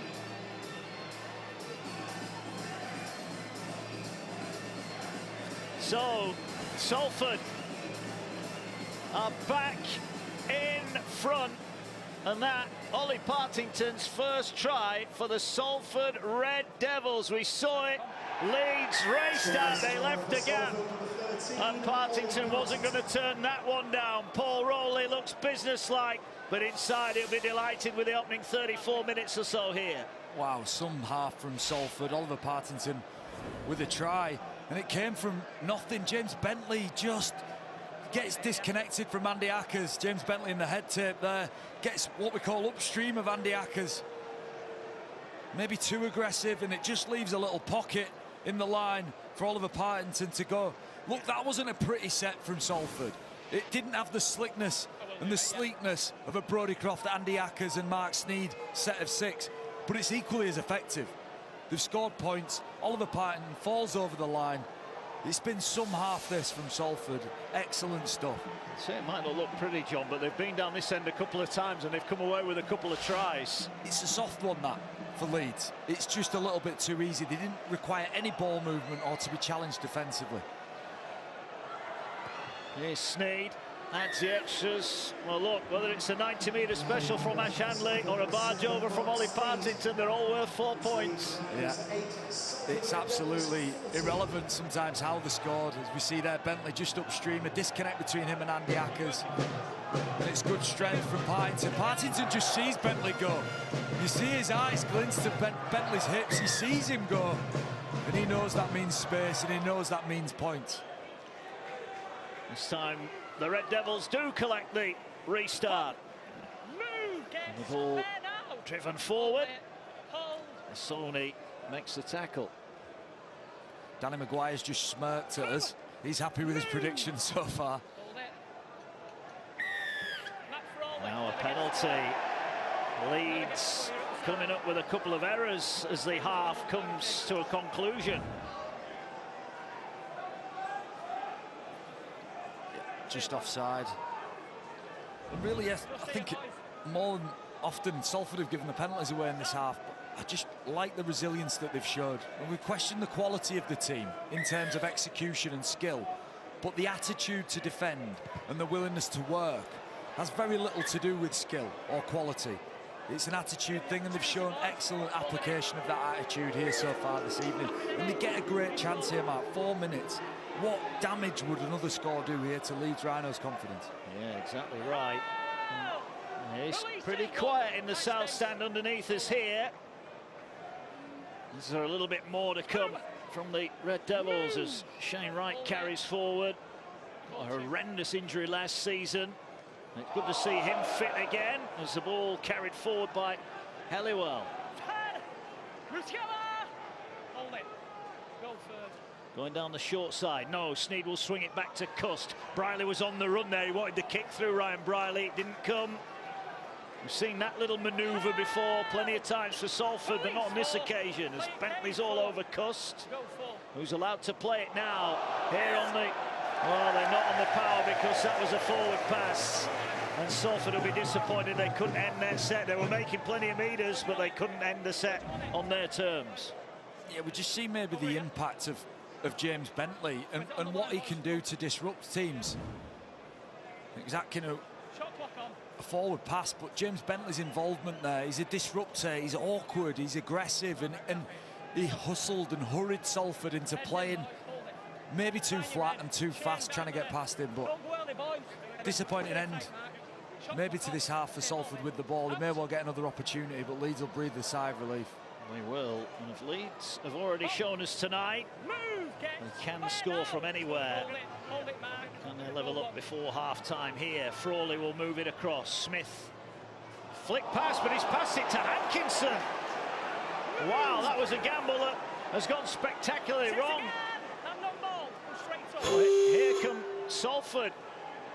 So, Salford are back in front, and that Ollie Partington's first try for the Salford Red Devils. We saw it, Leeds raced out, they left a gap, and Partington wasn't going to turn that one down. Paul Rowley looks businesslike, but inside he'll be delighted with the opening 34 minutes or so here. Wow, some half from Salford. Oliver Partington with a try, and it came from nothing. James Bentley just gets disconnected from Andy Ackers. James Bentley in the head tape there gets what we call upstream of Andy Ackers. Maybe too aggressive, and it just leaves a little pocket in the line for Oliver Partington to go. Look, that wasn't a pretty set from Salford. It didn't have the slickness and the sleekness of a Brodie Croft, Andy Ackers and Mark Sneed set of 6, but it's equally as effective. They've scored points. Oliver Partington falls over the line. It's been some half this from Salford. Excellent stuff. So it might not look pretty, John, but they've been down this end a couple of times and they've come away with a couple of tries. It's a soft one, that, for Leeds. It's just a little bit too easy. They didn't require any ball movement or to be challenged defensively. Here's Sneed. Adds the extras. Well, look, whether it's a 90-metre special from Ash Handley or a barge over from Ollie Partington, they're all worth 4 points. Yeah, it's absolutely irrelevant sometimes how they're scored. As we see there, Bentley just upstream, a disconnect between him and Andy Ackers. And it's good strength from Partington. Partington just sees Bentley go. You see his eyes glint to Bentley's hips. He sees him go. And he knows that means space, and he knows that means points. This time, the Red Devils do collect the restart. The ball driven forward. Sony makes the tackle. Danny Maguire's just smirked at us. He's happy with his prediction so far. Now a penalty. Leeds coming up with a couple of errors as the half comes to a conclusion. Just offside. And really, yes, I think more than often Salford have given the penalties away in this half, but I just like the resilience that they've showed. And we question the quality of the team in terms of execution and skill, but the attitude to defend and the willingness to work has very little to do with skill or quality. It's an attitude thing, and they've shown excellent application of that attitude here so far this evening. And they get a great chance here, Mark. 4 minutes. What damage would another score do here to Leeds Rhinos' confidence? Yeah, exactly right. It's pretty quiet in the south stand underneath us here. Is there a little bit more to come from the Red Devils as Shane Wright carries forward? Got a horrendous injury last season. It's good to see him fit again as the ball carried forward by Helliwell. Hold it. Go first. Going down the short side. No, Sneed will swing it back to Cust. Briley was on the run there. He wanted to kick through Ryan Briley. It didn't come. We've seen that little manoeuvre before plenty of times for Salford, but not on this occasion, as Bentley's all over Cust, who's allowed to play it now. Here on the... Well, they're not on the power because that was a forward pass. And Salford will be disappointed they couldn't end their set. They were making plenty of metres, but they couldn't end the set on their terms. Yeah, we just see maybe the impact of James Bentley and what he can do to disrupt teams. Exactly, a forward pass, but James Bentley's involvement there, he's a disruptor, he's awkward, he's aggressive, and he hustled and hurried Salford into playing maybe too flat and too fast, trying to get past him. But disappointing end maybe to this half for Salford with the ball. They may well get another opportunity, but Leeds will breathe a sigh of relief. We will, and if Leeds have already shown us tonight, they can score from anywhere. Can they level up before half-time here? Frawley will move it across. Smith, flick pass, but he's passed it to Hankinson. Wow, that was a gamble that has gone spectacularly wrong. Here come Salford.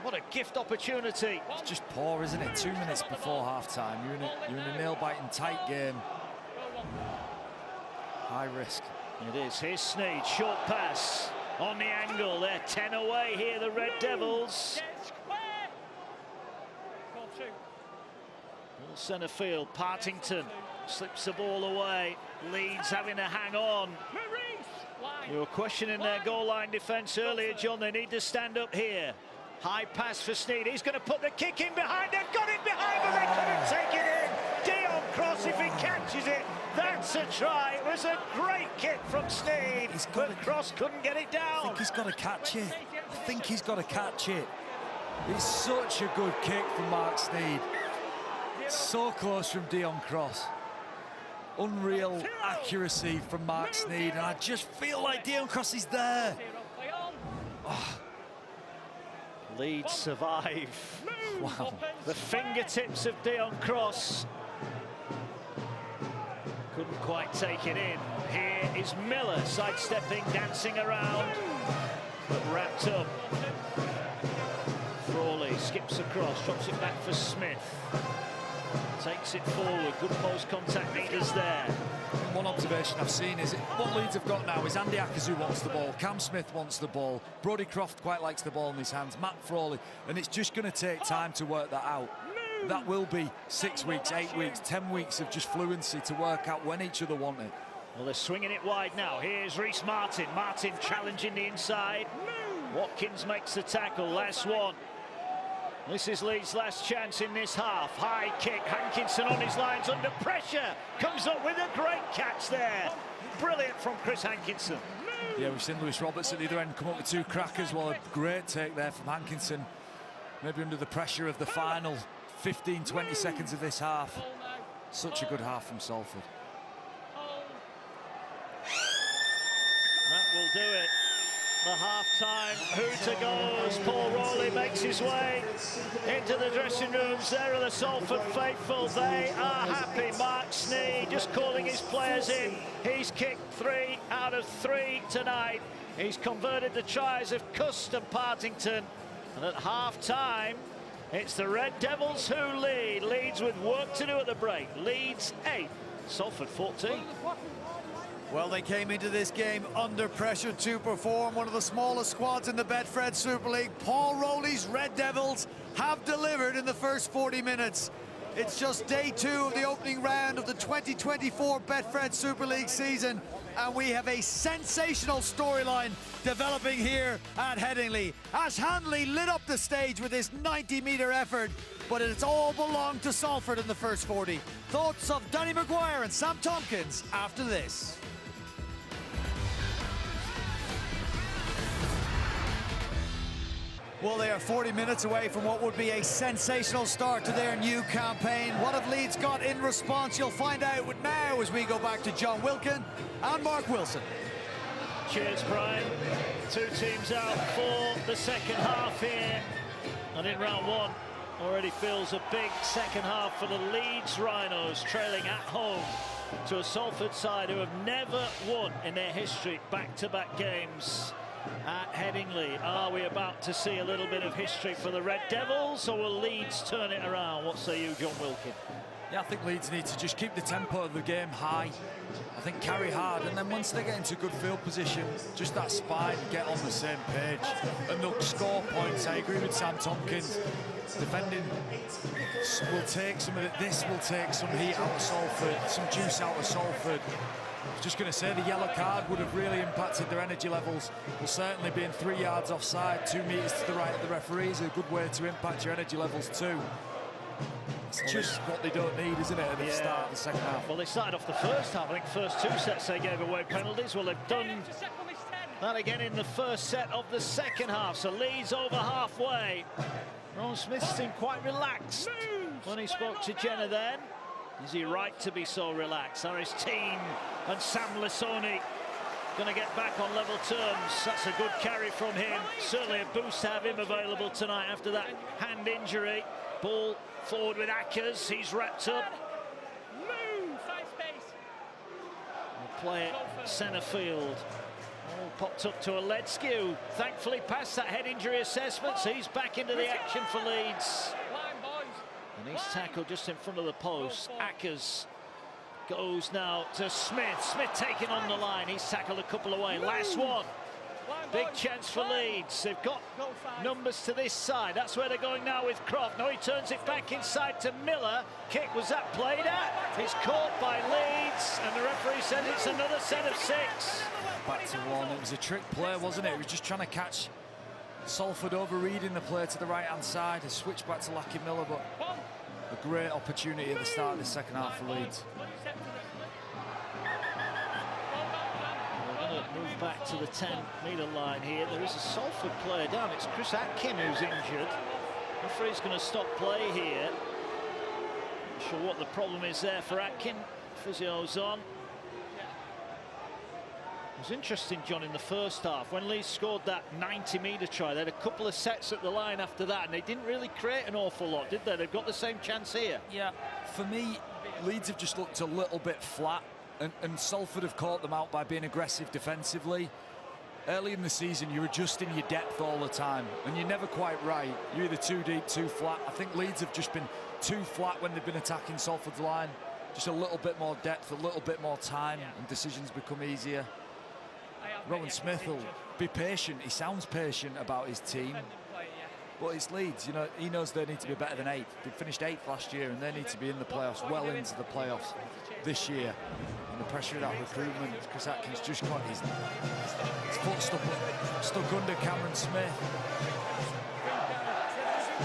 What a gift opportunity. It's just poor, isn't it? 2 minutes before half-time. You're in a nail-biting tight game. High risk. It is. Here's Sneyd, short pass on the angle. They're 10 away here, the Red Devils. All centre field. Partington slips the ball away. Leeds having to hang on. You were questioning their goal line defence earlier, John. They need to stand up here. High pass for Sneyd. He's going to put the kick in behind. They've got it behind, but they couldn't take it in. Dion Cross, if he catches it, that's a try. It was a great kick from Sneyd, but Cross couldn't get it down. I think he's got to catch it. I think he's got to catch it. It's such a good kick from Mark Sneyd. So close from Dion Cross. Unreal accuracy from Mark Sneyd, and I just feel like Dion Cross is there. Oh. Leeds survive. Wow. The fingertips of Dion Cross. Couldn't quite take it in. Here is Miller sidestepping, dancing around, but wrapped up. Frawley skips across, drops it back for Smith. Takes it forward, good post contact meters there. One observation I've seen is what Leeds have got now is Andy Akazu wants the ball, Cam Smith wants the ball, Brodie Croft quite likes the ball in his hands, Matt Frawley, and it's just going to take time to work that out. That will be 6 weeks, 8 weeks, 10 weeks of just fluency to work out when each other want it. Well, they're swinging it wide now. Here's Reece Martin. Martin challenging the inside. Watkins makes the tackle, last one. This is Leeds' last chance in this half. High kick, Hankinson on his lines under pressure. Comes up with a great catch there. Brilliant from Chris Hankinson. Yeah, we've seen Lewis Roberts at the other end come up with 2 crackers. Well, a great take there from Hankinson. Maybe under the pressure of the final 15-20 seconds of this half. Such a good half from Salford. That will do it. The half-time hooter goes. Paul Rowley makes his way into the dressing rooms. There are the Salford faithful. They are happy. Mark Sneyd just calling his players in. He's kicked 3 out of 3 tonight. He's converted the tries of Cust and Partington. And at half-time, it's the Red Devils who lead. Leeds with work to do at the break. Leeds 8, Salford 14. Well, they came into this game under pressure to perform. One of the smallest squads in the Betfred Super League. Paul Rowley's Red Devils have delivered in the first 40 minutes. It's just day 2 of the opening round of the 2024 Betfred Super League season, and we have a sensational storyline developing here at Headingley. Ash Hanley lit up the stage with his 90-metre effort, but it's all belonged to Salford in the first 40. Thoughts of Danny Maguire and Sam Tompkins after this. Well, they are 40 minutes away from what would be a sensational start to their new campaign. What have Leeds got in response? You'll find out now as we go back to John Wilkin and Mark Wilson. Cheers, Brian. 2 teams out for the second half here. And in round 1, already feels a big second half for the Leeds Rhinos, trailing at home to a Salford side who have never won in their history back-to-back games at Headingley. Are we about to see a little bit of history for the Red Devils, or will Leeds turn it around? What say you, John Wilkin? Yeah, I think Leeds need to just keep the tempo of the game high. I think carry hard, and then once they get into good field position, just that spine, get on the same page, and they'll score points. I agree with Sam Tompkins. Defending will take some of it. This will take some heat out of Salford, some juice out of Salford. I was just going to say the yellow card would have really impacted their energy levels. Will certainly being 3 yards offside, 2 metres to the right of the referee is a good way to impact your energy levels too. It's just what they don't need, isn't it, at the start of the second half? Well, they started off the first half. I think first 2 sets they gave away penalties. Well, they've done that again in the first set of the second half. So Leeds over halfway. Ron Smith seemed quite relaxed when he spoke to Jenna then. Is he right to be so relaxed? Are his team and Sam Lissoni going to get back on level terms? That's a good carry from him. Certainly a boost to have him available tonight after that hand injury. Ball forward with Ackers. He's wrapped up. Move, side space. We'll play it centre field. All popped up to Aledzki, who thankfully passed that head injury assessment, so he's back into the action for Leeds. Line, boys. And he's tackled just in front of the post. Ackers goes now to Smith. Smith taken on the line. He's tackled a couple away. Last one. Big chance for Leeds. They've got numbers to this side. That's where they're going now with Croft. Now he turns it back inside to Miller. Kick, was that played at? It's caught by Leeds, and the referee says it's another set of 6. Back to one. It was a trick play, wasn't it? He was just trying to catch Salford overreading the play to the right-hand side. A switch back to Lackey Miller, but a great opportunity at the start of the second half for Leeds. We're going to move back to the 10-metre line here. There is a Salford player down. It's Chris Atkin who's injured. The referee's going to stop play here. Not sure what the problem is there for Atkin. Physio's on. It was interesting, John, in the first half when Leeds scored that 90-metre try. They had a couple of sets at the line after that, and they didn't really create an awful lot, did they? They've got the same chance here. Yeah, for me, Leeds have just looked a little bit flat, and Salford have caught them out by being aggressive defensively. Early in the season, you're adjusting your depth all the time, and you're never quite right. You're either too deep, too flat. I think Leeds have just been too flat when they've been attacking Salford's line. Just a little bit more depth, a little bit more time, and decisions become easier. Rowan Smith will be patient. He sounds patient about his team, but it's Leeds. You know, he knows they need to be better than 8th. They finished 8th last year, and they need to be in the playoffs, well into the playoffs this year. And the pressure of that recruitment, Chris Atkins just got his foot stuck under Cameron Smith.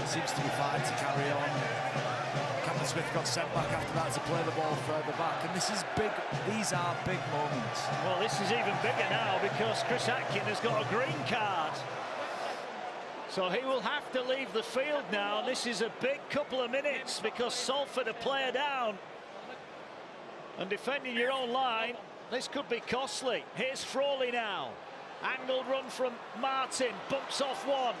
Seems to be fine to carry on. Cameron Smith got sent back after that to play the ball further back, and this is big. These are big moments. Well, this is even bigger now because Chris Atkin has got a green card, so he will have to leave the field now. This is a big couple of minutes because Salford are player down, and defending your own line, this could be costly. Here's Frawley now. Angled run from Martin, bumps off one.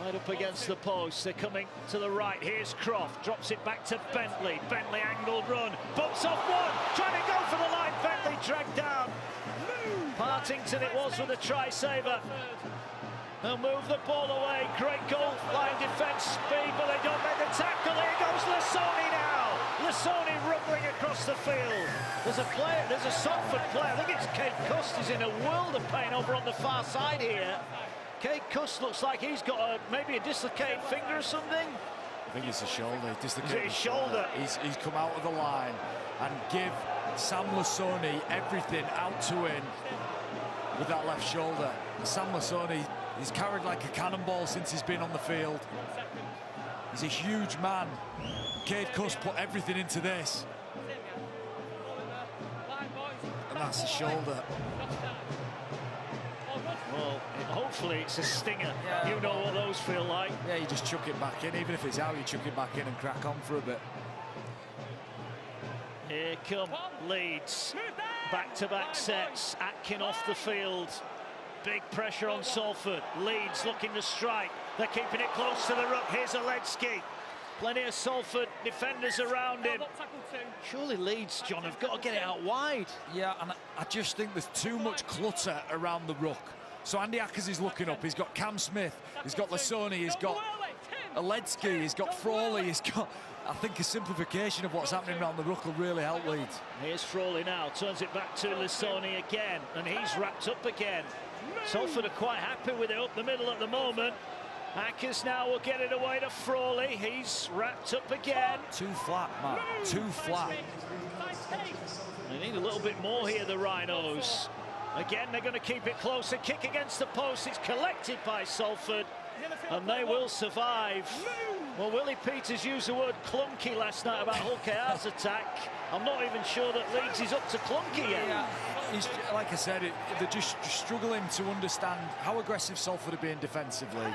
Right up against the post, they're coming to the right. Here's Croft, drops it back to Bentley. Bentley angled run, bumps off one, trying to go for the line. Bentley dragged down. Partington it was with a try-saver. They'll move the ball away. Great goal line defence speed, but they don't make the tackle. Here goes Lissoni now. Lissoni rumbling across the field. There's a player, there's a Salford player. I think it's Kate Cust, is in a world of pain over on the far side here. Kate Cust looks like he's got maybe a dislocated finger or something. I think it's a shoulder. Dislocated his shoulder. He's come out of the line and give Sam Lissoni everything out to him with that left shoulder. And Sam Lissoni, he's carried like a cannonball since he's been on the field. He's a huge man. Kate Cust put everything into this. And that's the shoulder. Well, hopefully it's a stinger. Yeah, you know what those feel like. Yeah, you just chuck it back in. Even if it's out, you chuck it back in and crack on for a bit. Here come Leeds. Back-to-back sets. Atkin off the field. Big pressure on Salford. Leeds looking to strike. They're keeping it close to the ruck. Here's Aledzki. Plenty of Salford defenders around him. Surely Leeds, John, have got to get it out wide. Yeah, and I just think there's too much clutter around the ruck. So Andy Ackers is looking up. He's got Cam Smith. He's got Lissoni. He's got Aledzki. He's got Frawley. He's got... I think a simplification of what's happening around the ruck will really help Leeds. Here's Frawley now. Turns it back to Lissoni again. And he's wrapped up again. Salford are quite happy with it up the middle at the moment. Ackers now will get it away to Frawley. He's wrapped up again. Too flat, Matt. Too flat. They need a little bit more here, the Rhinos. Again, they're going to keep it close. A kick against the post. It's collected by Salford, and they will survive. Well, Willie Peters used the word clunky last night about Hull KR's attack. I'm not even sure that Leeds is up to clunky yet. Yeah, like I said, they're just struggling to understand how aggressive Salford are being defensively.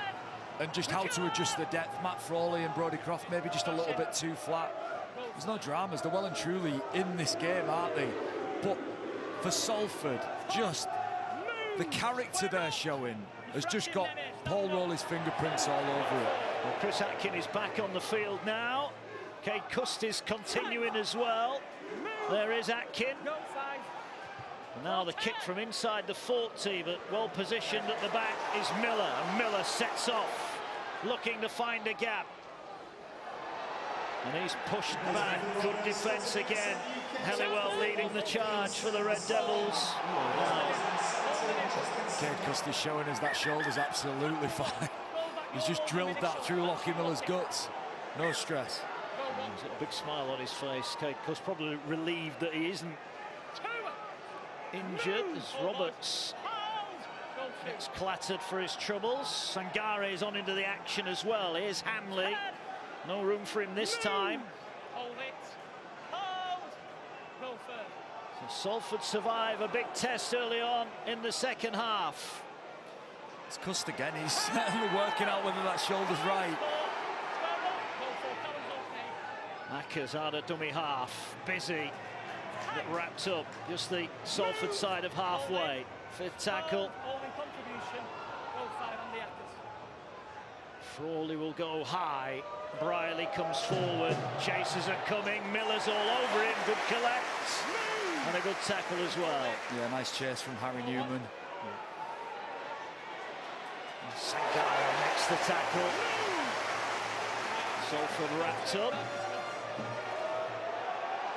and just how to adjust the depth. Matt Frawley and Brodie Croft maybe just a little bit too flat. There's no dramas. They're well and truly in this game, aren't they? But for Salford, just the character they're showing has just got Paul Rowley's fingerprints all over it. Well, Chris Atkin is back on the field now. Kate Cust is continuing as well. There is Atkin. And now the kick from inside the 40, but well positioned at the back is Miller. And Miller sets off, looking to find a gap. And he's pushed back. Good defence again. Halliwell leading the charge for the Red Devils. Kate Cust is showing us that shoulder's absolutely fine. He's just drilled that through Lockie Miller's guts. No stress. He's got a big smile on his face. Kate Cust probably relieved that he isn't injured as Roberts gets clattered for his troubles. Sangare is on into the action as well. Here's Hanley. No room for him this time. Hold it. Hold. Go first. So Salford survive a big test early on in the second half. It's Cust again. He's certainly working out whether that shoulder's right. Ackers out of dummy half. Busy. Get wrapped up. Just the Salford side of halfway. Fifth tackle. Holding contribution. Go 5 on the Ackers. Frawley will go high. Briley comes forward. Chasers are coming. Miller's all over him. Good collect. And a good tackle as well. Yeah, nice chase from Harry Newman. Sangare makes the tackle. Salford wrapped up.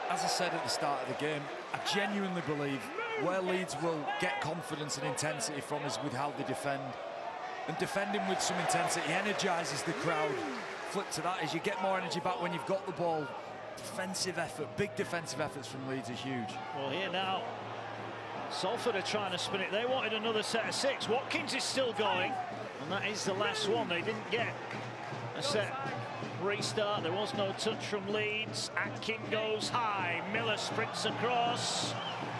As I said at the start of the game, I genuinely believe where Leeds will get confidence and intensity from is with how they defend. And defending with some intensity energises the crowd. Flip to that is you get more energy back when you've got the ball. Defensive effort, big defensive efforts from Leeds are huge. Well, here now, Salford are trying to spin it. They wanted another set of 6. Watkins is still going, and that is the last one. They didn't get a set restart. There was no touch from Leeds. Atkin goes high. Miller sprints across.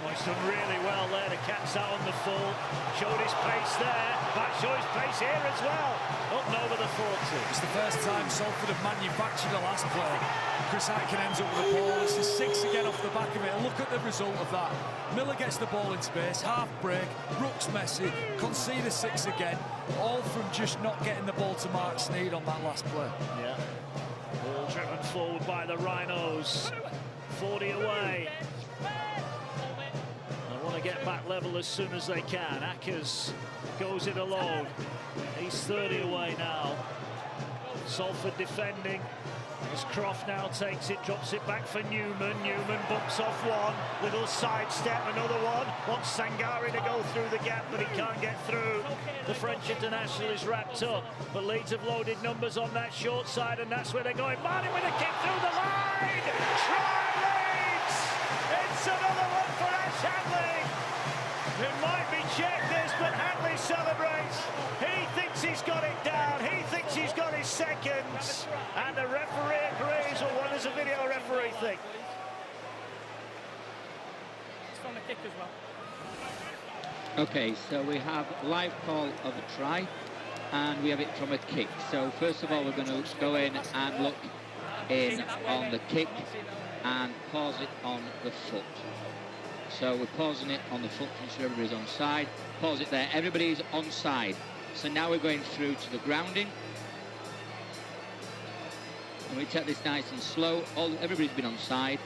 Oh, he's done really well there. The cat's out on the full. Showed his pace there. Back showed his pace here as well. Up and over the 40. It's the first time Salford have manufactured a last play. Chris Atkin ends up with the ball. It's a 6 again off the back of it. And look at the result of that. Miller gets the ball in space, half break, Rook's messy, concede a 6 again. All from just not getting the ball to Mark Sneed on that last play. Yeah. Ball driven forward by the Rhinos. 40 away. They want to get back level as soon as they can. Ackers goes it alone. He's 30 away now. Salford defending. As Croft now takes it, drops it back for Newman. Newman bumps off one. Little sidestep, another one. Wants Sangare to go through the gap, but he can't get through. The French international is wrapped up. But Leeds have loaded numbers on that short side, and that's where they're going. Martin with a kick through the line! Try Leeds! It's another one for Ash Hanley! It might be checked this, but Hanley celebrates. He thinks he's got it down. He thinks he's got his seconds. And the referee agrees. Well, what does a video referee think? It's from the kick as well. Okay, so we have live call of a try, and we have it from a kick. So first of all, we're going to go in and look in on the kick and pause it on the foot. So we're pausing it on the foot to ensure everybody's on side. Pause it there, everybody's on side. So now we're going through to the grounding. And we take this nice and slow. Everybody's been on side.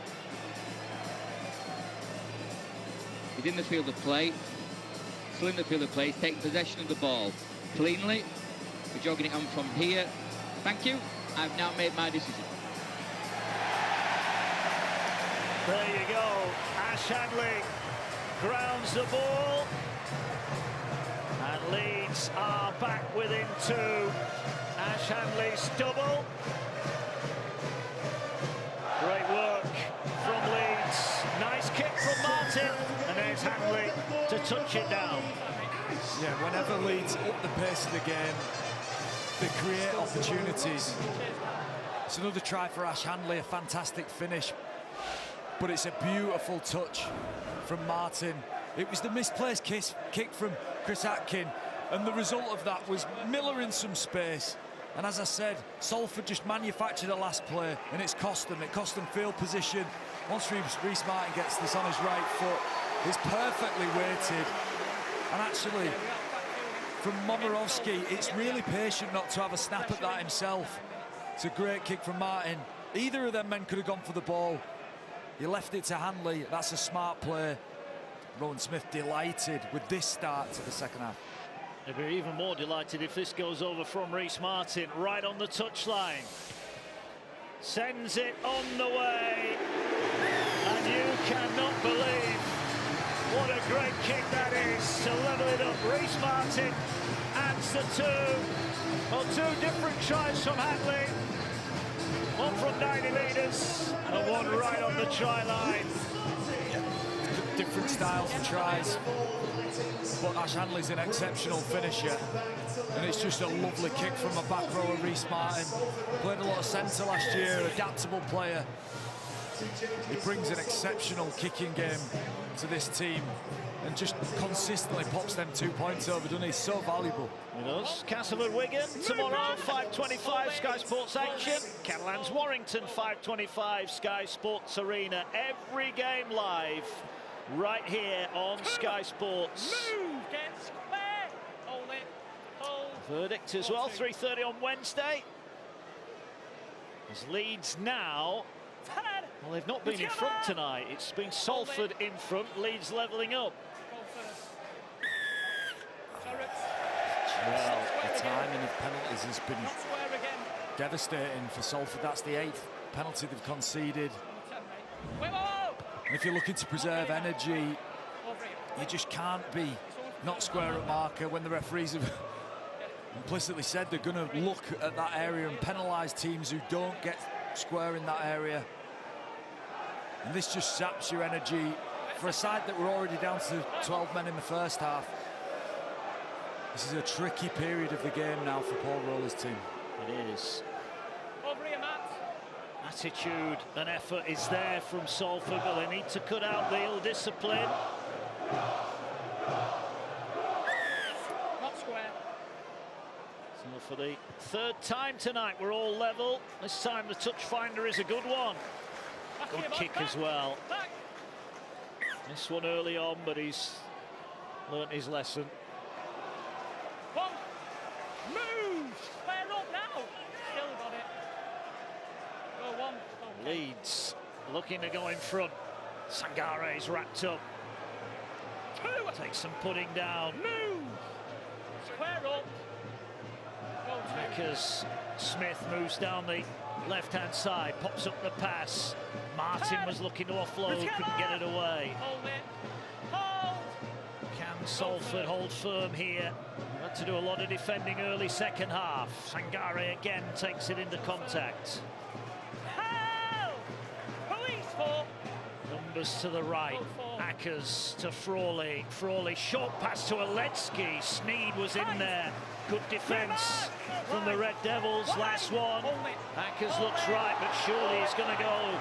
He's in the field of play. Still in the field of play. He's taking possession of the ball cleanly. We're jogging it on from here. Thank you. I've now made my decision. There you go. Ash Hanley grounds the ball. And Leeds are back within 2. Ash Hanley's double. Great work from Leeds. Nice kick from Martin. And there's Hanley to touch it down. Yeah, whenever Leeds up the pace of the game, they create opportunities. It's another try for Ash Hanley, a fantastic finish. But it's a beautiful touch from Martin. It was the misplaced kick from Chris Atkin, And the result of that was Miller in some space. And as I said, Salford just manufactured a last play, and it's cost them. It cost them field position. Once Reece Martin gets this on his right foot, it's perfectly weighted. And actually, from Momirovski, it's really patient not to have a snap at that himself. It's a great kick from Martin. Either of them men could have gone for the ball. He left it to Hanley. That's a smart play. Rowan Smith delighted with this start to the second half. He'll be even more delighted if this goes over from Reece Martin, right on the touchline. Sends it on the way. And you cannot believe what a great kick that is to level it up. Reece Martin adds the two. Well, two different tries from Hanley. One from 90 metres and one right on the try line. Different styles of tries, but Ash Hanley's an exceptional finisher, and it's just a lovely kick from a back rower. Reece Martin played a lot of centre last year, adaptable player. He brings an exceptional kicking game to this team and just consistently pops them 2 points over, doesn't he? So valuable. With us, Castleford Wigan tomorrow, 5:25 Sky Sports action. Catalans Warrington, 5:25 Sky Sports Arena. Every game live right here on Sky Sports. Move, get square. Hold it. Hold. Verdict as well, 3:30 on Wednesday. As Leeds now, well, they've not been in front tonight. It's been Salford in front, Leeds levelling up. Well, the timing of penalties has been devastating for Salford. That's the 8th penalty they've conceded. And if you're looking to preserve energy, you just can't be not square at marker when the referees have implicitly said they're going to look at that area and penalise teams who don't get square in that area. And this just saps your energy for a side that were already down to 12 men in the first half. This is a tricky period of the game now for Paul Roller's team. It is. Attitude and effort is there from Salford, but they need to cut out the ill-discipline. Not square. So for the third time tonight, we're all level. This time the touch finder is a good one. Good kick as well. This one early on, but he's learnt his lesson. One. Move. Square up now. Still got it. Go one. Okay. Leeds looking to go in front. Sangare's wrapped up. Two. Takes some putting down. Move. Square up. Go two. Because Smith moves down the left-hand side, pops up the pass. Martin was looking to offload, couldn't get it away. Hold it. Hold. Can Salford hold firm here? Had to do a lot of defending early second half. Sangare again takes it into contact. Help. Police for. Numbers to the right. Ackers to Frawley. Frawley, short pass to Aletsky. Sneed was in there. Good defence from the Red Devils. Last one. Ackers looks right, but surely he's going to go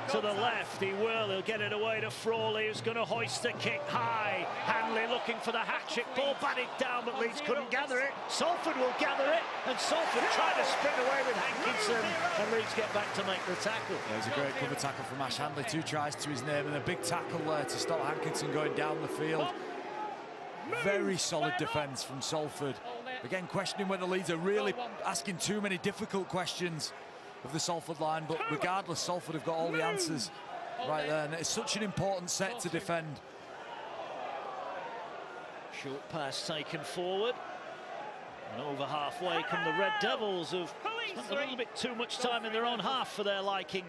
to the left. He will. He'll get it away to Frawley, who's going to hoist the kick high. Hanley looking for the hat-trick. Ball batted down, but Leeds couldn't gather it. Salford will gather it, and Salford trying to sprint away with Hankinson, and Leeds get back to make the tackle. There's a great cover tackle from Ash Hanley. 2 tries to his name, and a big tackle there to stop Hankinson going down the field. Very solid defence from Salford. Again, questioning whether Leeds are really asking too many difficult questions of the Salford line, but regardless, Salford have got all the answers right there, and it's such an important set to defend. Short pass taken forward, and over halfway come the Red Devils, who've spent a little bit too much time in their own half for their liking.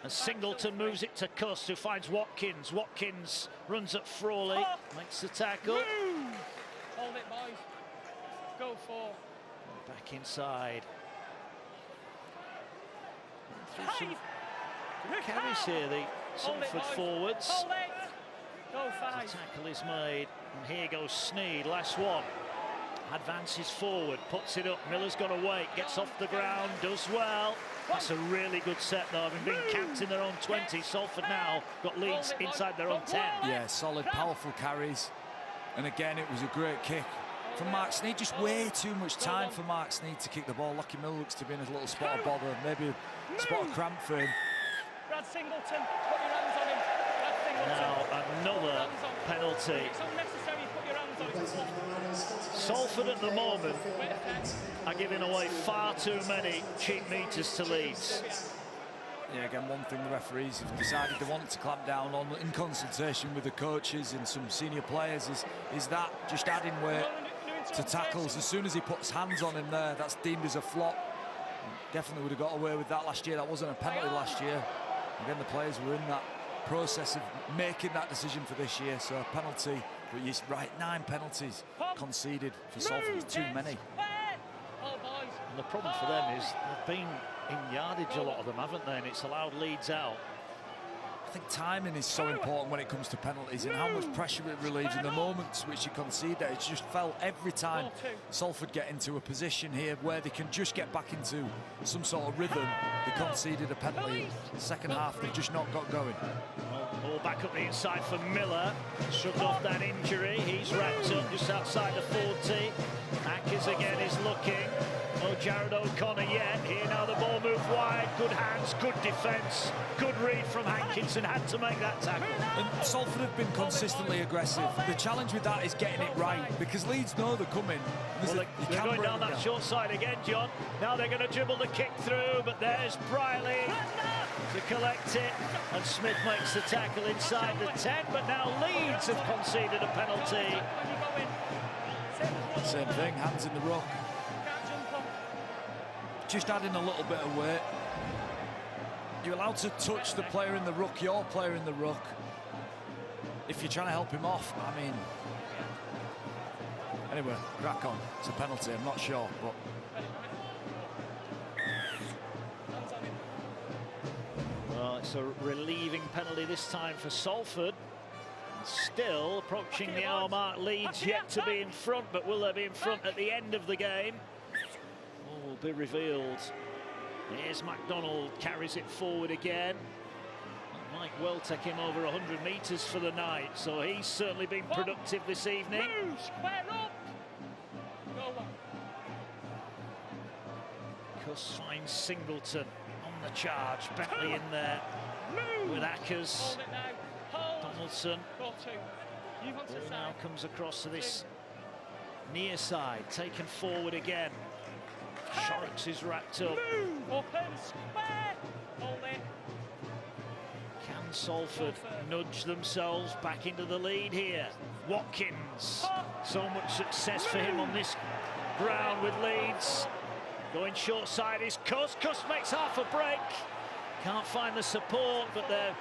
And Singleton moves it to Cuss, who finds Watkins. Watkins runs at Frawley, makes the tackle. Hold it, boys. Go for. Back inside. Some good carries here, the Salford forwards. Hold it. Go five. The tackle is made, and here goes Sneed, last one. Advances forward, puts it up. Miller's got to wait, gets off the ground, does well. That's a really good set, though, having been camped in their own 20. Salford now got Leeds inside their own 10. Yeah, solid, powerful carries. And again, it was a great kick from Mark Sneed. Just way too much time for Mark Sneed to kick the ball. Lockie Mill looks to be in a little spot of bother, maybe a spot of cramp for him. Brad Singleton, put your hands on him. Brad Singleton. Now another penalty. It's unnecessary, put your hands on him. Salford at the moment are giving away far too many cheap meters to Leeds. Yeah, again, one thing the referees have decided they want to clamp down on, in consultation with the coaches and some senior players, is that just adding weight to tackles. As soon as he puts hands on him there, that's deemed as a flop. Definitely would have got away with that last year. That wasn't a penalty last year. Again, the players were in that process of making that decision for this year, so a penalty. But you're right, 9 penalties conceded for Salford. It's too many. And the problem for them is they've been in yardage, a lot of them, haven't they? And it's allowed Leeds out. I think timing is so important when it comes to penalties and how much pressure it relieves in the moments which you concede that. It's just felt every time Salford get into a position here where they can just get back into some sort of rhythm, they conceded a penalty. The second half, they've just not got going. Ball back up the inside for Miller. Shrugged off that injury. He's wrapped up just outside the 40. Ackers again is looking. No Jared O'Connor yet. Here now the ball moved wide. Good hands, good defence. Good read from Hankinson. Had to make that tackle. And Salford have been consistently aggressive. The challenge with that is getting it right, because Leeds know they're coming. Well, they're going down that short side again, John. Now they're going to dribble the kick through, but there's Briley to collect it. And Smith makes the tackle inside the 10, but now Leeds have conceded a penalty. Same thing, hands in the ruck. Just adding a little bit of weight. You're allowed to touch the player in the ruck, your player in the ruck, if you're trying to help him off. I mean, anyway, crack on. It's a penalty, I'm not sure, but well, it's a relieving penalty this time for Salford. Still approaching the hour mark. Leeds yet to be in front, but will they be in front at the end of the game? All will be revealed. Here's MacDonald, carries it forward again. That might well take him over 100 metres for the night, so he's certainly been productive this evening. Cuss finds Singleton on the charge. Bentley in there with Ackers. Donaldson. Ball now comes across to this near side, taken forward again. Shorrocks is wrapped up. Can Salford nudge themselves back into the lead here? Watkins, so much success for him on this ground with Leeds. Going short side is Cuss. Cuss makes half a break. Can't find the support, but they're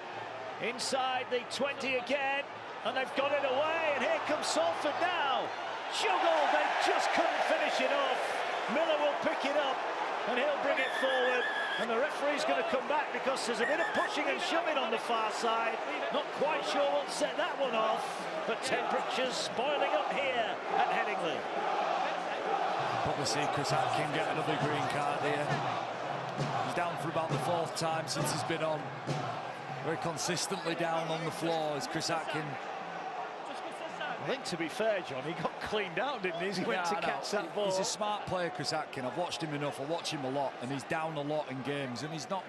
inside the 20 again, and they've got it away, and here comes Salford now. Juggled, they just couldn't finish it off. Miller will pick it up, and he'll bring it forward, and the referee's going to come back because there's a bit of pushing and shoving on the far side. Not quite sure what set that one off, but temperatures spoiling up here at Headingley. probably see Chris Atkin get another green card here. He's down for about the 4th time since he's been on. Very consistently down on the floor is Chris Atkin. I think, to be fair, John, he got cleaned out, didn't he? He went to catch that ball. He's a smart player, Chris Atkin. I've watched him enough. I watch him a lot, and he's down a lot in games. And he's not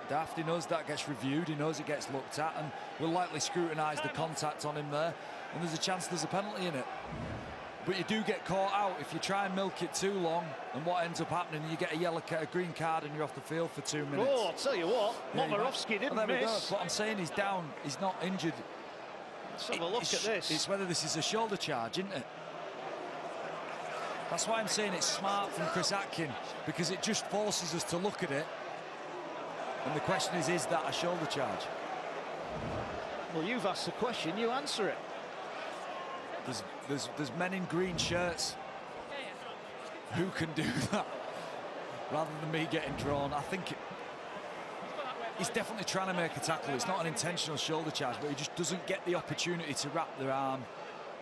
daft. He knows that gets reviewed. He knows it gets looked at, and will likely scrutinise the contact on him there. And there's a chance there's a penalty in it. But you do get caught out if you try and milk it too long. And what ends up happening, you get a green card, and you're off the field for 2 minutes. Oh, I'll tell you what, Momirovski didn't miss. What I'm saying, he's down. He's not injured. Let's have a look at this. It's whether this is a shoulder charge, isn't it? That's why I'm saying it's smart from Chris Atkin, because it just forces us to look at it. And the question is that a shoulder charge? Well, you've asked the question, you answer it. There's men in green shirts who can do that, rather than me getting drawn. I think he's definitely trying to make a tackle. It's not an intentional shoulder charge, but he just doesn't get the opportunity to wrap their arm,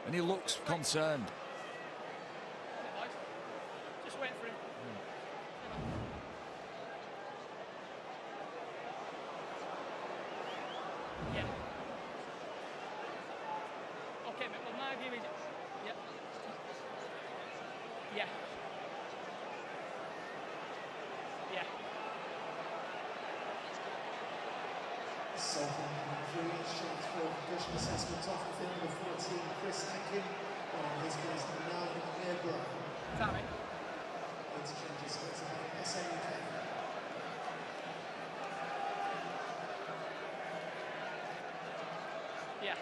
and he looks concerned. Just wait for him. Yeah. Okay, but my view is, yeah. Yeah. Yeah. Salford having 3 shots for concussion assessment off the field of 14, Chris Atkin, on his place number 9, Airborough. Sammy. Interchanges to have SNUK. Yeah.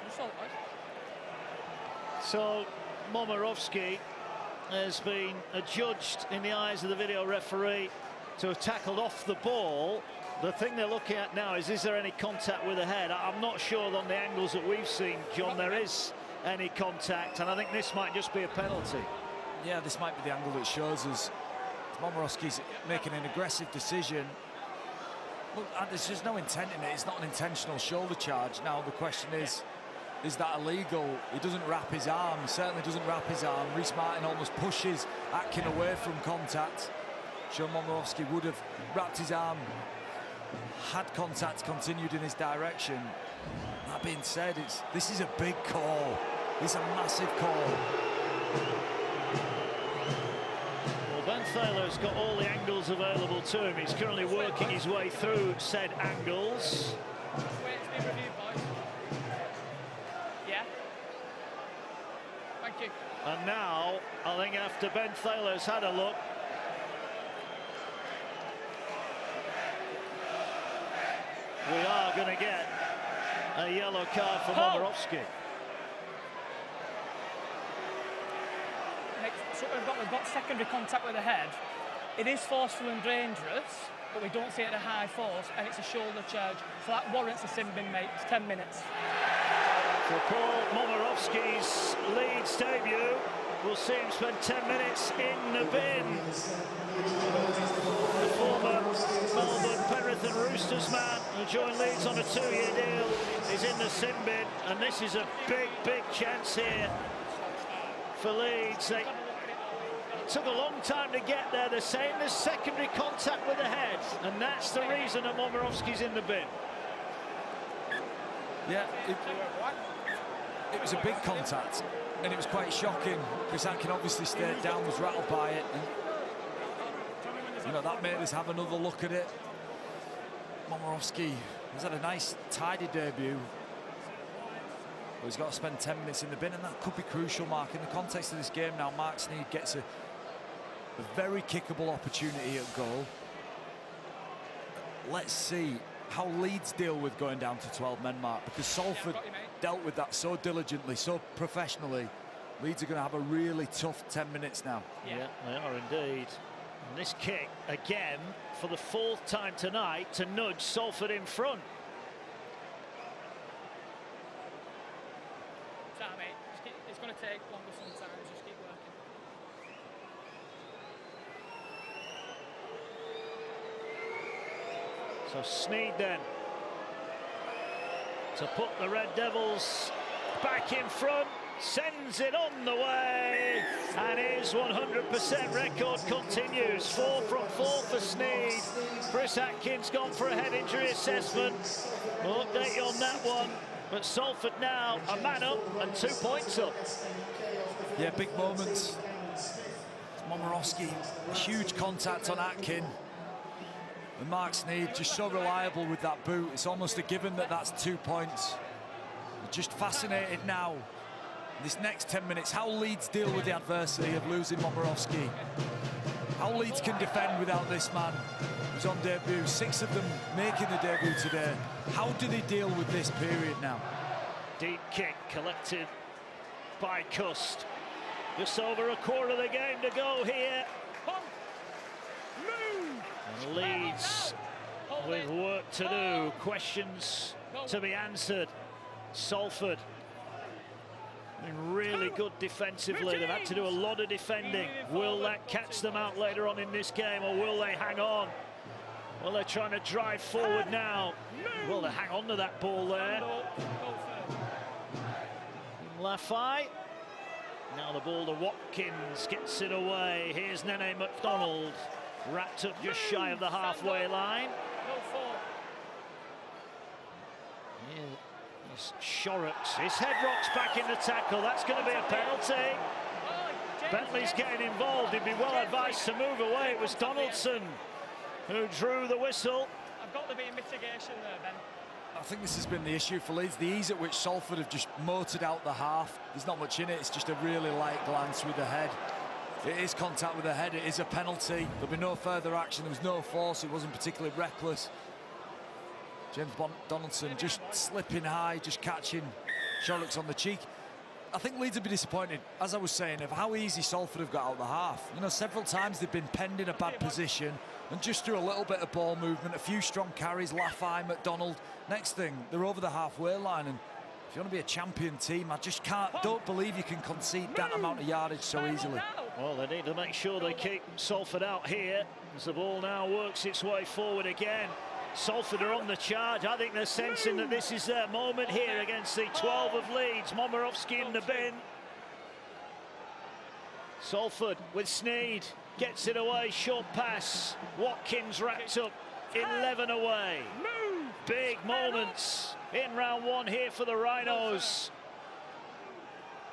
Just all right. So Momirovski has been adjudged in the eyes of the video referee to have tackled off the ball. The thing they're looking at now is there any contact with the head? I'm not sure on the angles that we've seen, John, there is any contact, and I think this might just be a penalty. Yeah, this might be the angle that shows us Momirovski's making an aggressive decision. Look, there's just no intent in it. It's not an intentional shoulder charge. Now the question is that illegal? He doesn't wrap his arm. He certainly doesn't wrap his arm. Rhys Martin almost pushes Atkin away from contact. Sean Momirovski would have wrapped his arm had contact continued in his direction. That being said, this is a big call. It's a massive call. Well, Ben Thaler's got all the angles available to him. He's currently working his way through said angles. Wait, it's been reviewed, boys. Yeah. Thank you. And now, I think after Ben Thaler's had a look, we are going to get a yellow card for Momirovski. So we've got secondary contact with the head. It is forceful and dangerous, but we don't see it at a high force, and it's a shoulder charge. So that warrants a sin bin, mate. It's 10 minutes. For Paul Momirovski's Leeds debut, we'll see him spend 10 minutes in the bin. The former Melbourne, Penrith and Roosters man who joined Leeds on a 2-year deal is in the sin bin, and this is a big, big chance here for Leeds. They took a long time to get there. They're saying there's secondary contact with the head, and that's the reason that Momirovski's in the bin. Yeah, it was a big contact, and it was quite shocking. Chris Atkin obviously stayed down, was rattled by it, and you know, that made us have another look at it. Momirovski has had a nice, tidy debut, but he's got to spend 10 minutes in the bin, and that could be crucial, Mark. In the context of this game now, Mark Sneed gets a very kickable opportunity at goal. Let's see how Leeds deal with going down to 12 men, Mark, because Salford dealt with that so diligently, so professionally. Leeds are going to have a really tough 10 minutes now. Yeah, they are indeed. And this kick, again, for the 4th time tonight, to nudge Salford in front. Sorry, mate. It's going to take longer sometimes. Just keep working. So Sneed then to put the Red Devils back in front, sends it on the way, and his 100% record continues. 4 from 4 for Sneed. Chris Atkins gone for a head injury assessment. We'll update you on that one. But Salford now a man up and 2 points up. Yeah, big moments. Momirovski, huge contact on Atkin. And Mark Sneed just so reliable with that boot. It's almost a given that that's 2 points. We're just fascinated now, this next 10 minutes, how Leeds deal with the adversity of losing Momirovski. How Leeds can defend without this man who's on debut. 6 of them making the debut today. How do they deal with this period now? Deep kick collected by Cust. Just over a quarter of the game to go here. And Leeds with work to do, questions to be answered. Salford been really good defensively. They've had to do a lot of defending. Will that catch them out later on in this game, or will they hang on? Well, they're trying to drive forward now. Will they hang on to that ball there? Lafay. Now the ball to Watkins, gets it away. Here's Nene McDonald, wrapped up just shy of the halfway line. Yeah, Leeds. Shorrocks, his head rocks back in the tackle. That's going to be a penalty. Bentley's getting involved. He'd be well advised to move away. It was Donaldson who drew the whistle. I've got to be a mitigation there, Ben. I think this has been the issue for Leeds, the ease at which Salford have just motored out the half. There's not much in it, it's just a really light glance with the head. It is contact with the head, it is a penalty. There'll be no further action, there was no force, it wasn't particularly reckless. James Donaldson just slipping high, just catching Shorrocks on the cheek. I think Leeds would be disappointed, as I was saying, of how easy Salford have got out the half. You know, several times they've been penned in a bad position, and just through a little bit of ball movement, a few strong carries, Laffey, McDonald. Next thing, they're over the halfway line, and if you want to be a champion team, I just don't believe you can concede that amount of yardage so easily. Well, they need to make sure they keep Salford out here, as the ball now works its way forward again. Salford are on the charge. I think they're sensing that this is their moment here against the 12 of Leeds. Momorowski in the bin. Salford with Sneed, gets it away, short pass. Watkins wrapped up, 11 away. Big moments in round one here for the Rhinos.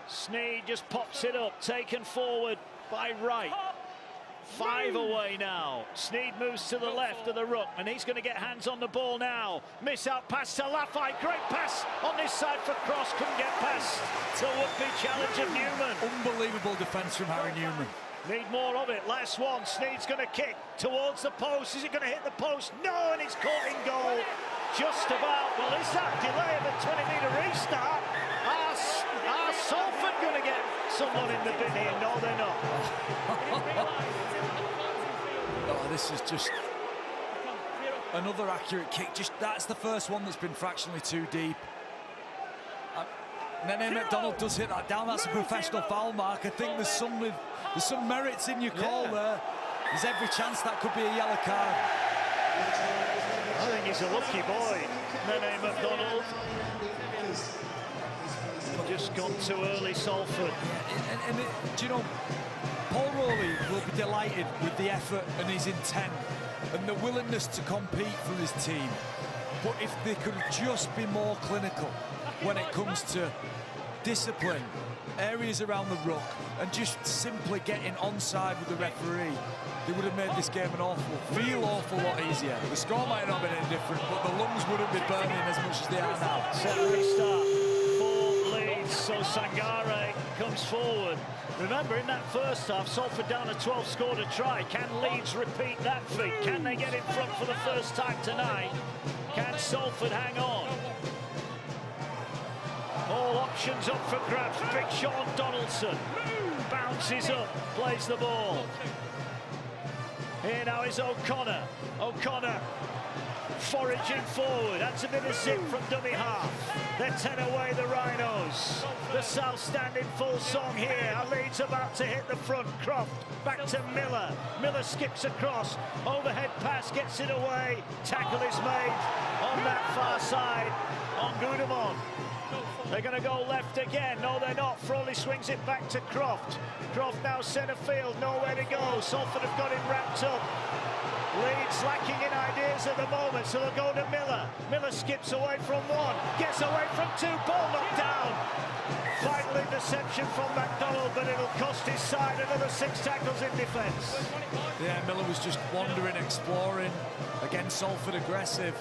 Sneed just pops it up, taken forward by Wright. 5 away now. Sneed moves to the left of the ruck, and he's going to get hands on the ball now. Miss out pass to Laffey. Great pass on this side for Cross. Couldn't get past the would-be challenge of Newman. Unbelievable defence from Harry Newman. Need more of it. Last one. Sneed's going to kick towards the post. Is it going to hit the post? No, and it's caught in goal. Just about. Well, is that delay of a 20-metre restart? Are Salford going to get someone in the bin here? No, they're not. Oh, this is just another accurate kick. Just that's the first one that's been fractionally too deep. Nene McDonald does hit that down. That's a professional foul mark. I think there's some merits in your call there. There's every chance that could be a yellow card. I think he's a lucky boy, Nene McDonald. Just gone too early, Salford. Do you know, Paul Rowley will be delighted with the effort and his intent and the willingness to compete for his team. But if they could just be more clinical when it comes to discipline, areas around the ruck, and just simply getting onside with the referee, they would have made this game an awful lot easier. The score might not have been any different, but the lungs wouldn't be burning as much as they are now. Set restart for Leeds, so Sangare comes forward. Remember, in that first half, Salford down at 12 scored a try. Can Leeds repeat that feat? Can they get in front for the first time tonight? Can Salford hang on? All options up for grabs. Big shot on Donaldson. Bounces up, plays the ball. Here now is O'Connor. O'Connor foraging forward. That's a bit of zip from dummy half. They're 10 away, the Rhinos. The South stand in full song here. Leeds about to hit the front. Croft back to Miller. Miller skips across. Overhead pass, gets it away. Tackle is made on that far side on Gudemon. They're going to go left again. No, they're not. Frawley swings it back to Croft. Croft now centre field. Nowhere to go. Salford have got him wrapped up. Leeds lacking in ideas at the moment, so they'll go to Miller. Miller skips away from one. Gets away from two. Ball knocked down. Final interception from McDonald, but it'll cost his side another 6 tackles in defence. Yeah, Miller was just wandering, exploring. Again, Salford aggressive.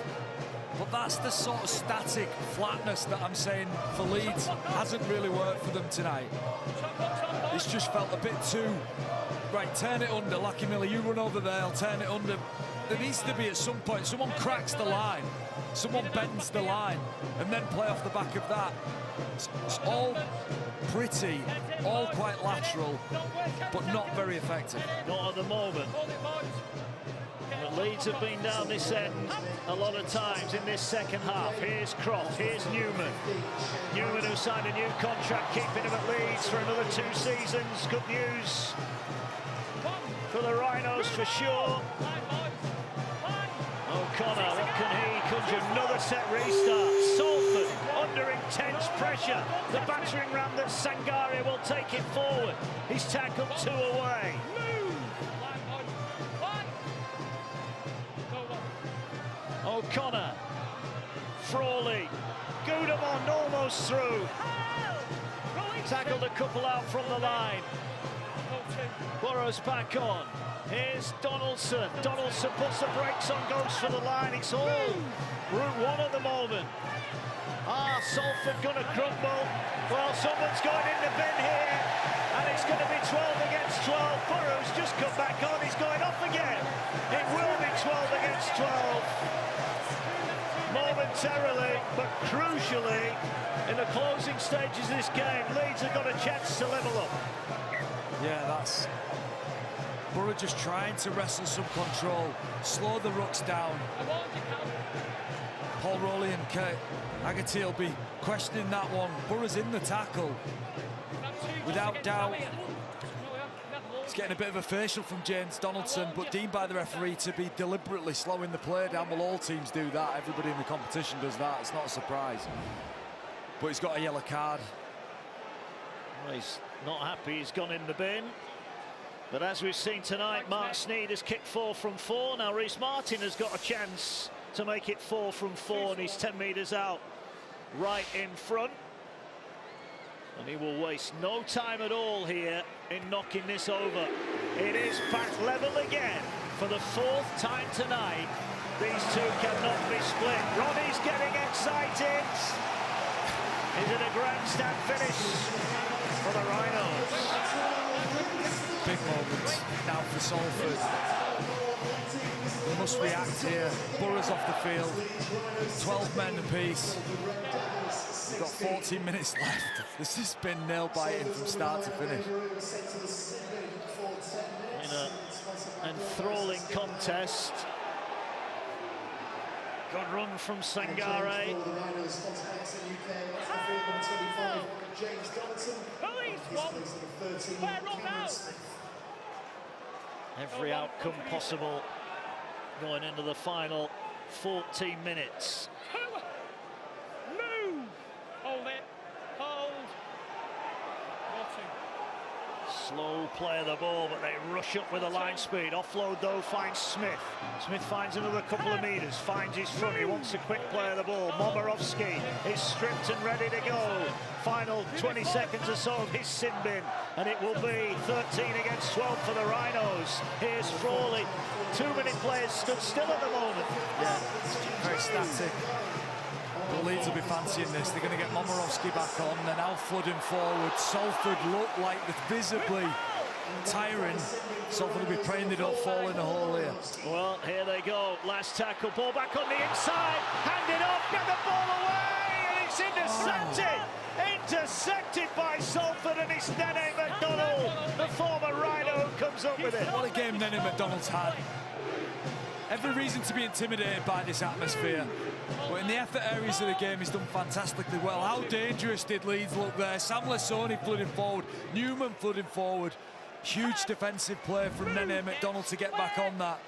But that's the sort of static flatness that I'm saying for Leeds hasn't really worked for them tonight. It's just felt a bit too, right, turn it under, Lucky Miller, you run over there, I'll turn it under. There needs to be at some point, someone cracks the line, someone bends the line, and then play off the back of that. It's all pretty, all quite lateral, but not very effective. Not at the moment. But Leeds have been down this end a lot of times in this second half. Here's Croft, here's Newman. Newman, who signed a new contract, keeping him at Leeds for another 2 seasons. Good news for the Rhinos for sure. O'Connor, what can he conjure? Another set restart. Salford under intense pressure. The battering ram that Sangare will take it forward. He's tackled 2 away. O'Connor Frawley. Gudemont almost through. Tackled a couple out from the line. Burrows back on. Here's Donaldson. Donaldson puts the brakes on, goes for the line. It's all Route 1 at the moment. Salford gonna crumble. Well, someone's going in the bin here, and it's going to be 12 against 12. Burrows just come back on. He's going off again. It will be 12 against 12. Momentarily, but crucially, in the closing stages of this game, Leeds have got a chance to level up. Yeah, that's Borough just trying to wrestle some control, slow the rucks down. Paul Rowley and Kurt Haggerty will be questioning that one. Borough's in the tackle, without doubt. It's getting a bit of a facial from James Donaldson, but deemed by the referee to be deliberately slowing the play down. Well, all teams do that. Everybody in the competition does that. It's not a surprise. But he's got a yellow card. Well, he's not happy. He's gone in the bin. But as we've seen tonight, Mark Sneyd has kicked 4 from 4. Now Reece Martin has got a chance to make it 4 from 4, and he's 10 metres out right in front. And he will waste no time at all here in knocking this over. It is back level again for the 4th time tonight. These two cannot be split. Ronnie's getting excited. Is it a grandstand finish for the Rhinos? Big moment now for Salford. They must react here. Borough's off the field. 12 men apiece. We've got 14 minutes left. This has been nail-biting from start to finish. In an enthralling contest. Good run from Sangare. Every outcome possible going into the final 14 minutes. Move! Hold it. Hold. Slow play of the ball, but they rush up with a line speed. Offload, though, finds Smith. Smith finds another couple of metres, finds his front. He wants a quick play of the ball. Momirovski is stripped and ready to go. Final 20 seconds or so of his sin bin, and it will be 13 against 12 for the Rhinos. Here's Frawley. 2-minute players stood still at the moment. Yeah, very static. The Leeds will be fancying this. They're going to get Momirovski back on. They're now flooding forward. Salford look like they're visibly tiring. Salford will be praying they don't fall in the hole here. Well, here they go. Last tackle. Ball back on the inside. Hand it off. Get the ball away. And it's intercepted. Intercepted by Salford, and it's Nene McDonald, the former Rhino, who comes up with it. What a game Nene McDonald's had. Every reason to be intimidated by this atmosphere. But in the effort areas of the game, he's done fantastically well. How dangerous did Leeds look there? Sam Lassoni flooding forward, Newman flooding forward. Huge defensive play from Nene McDonald to get back on that.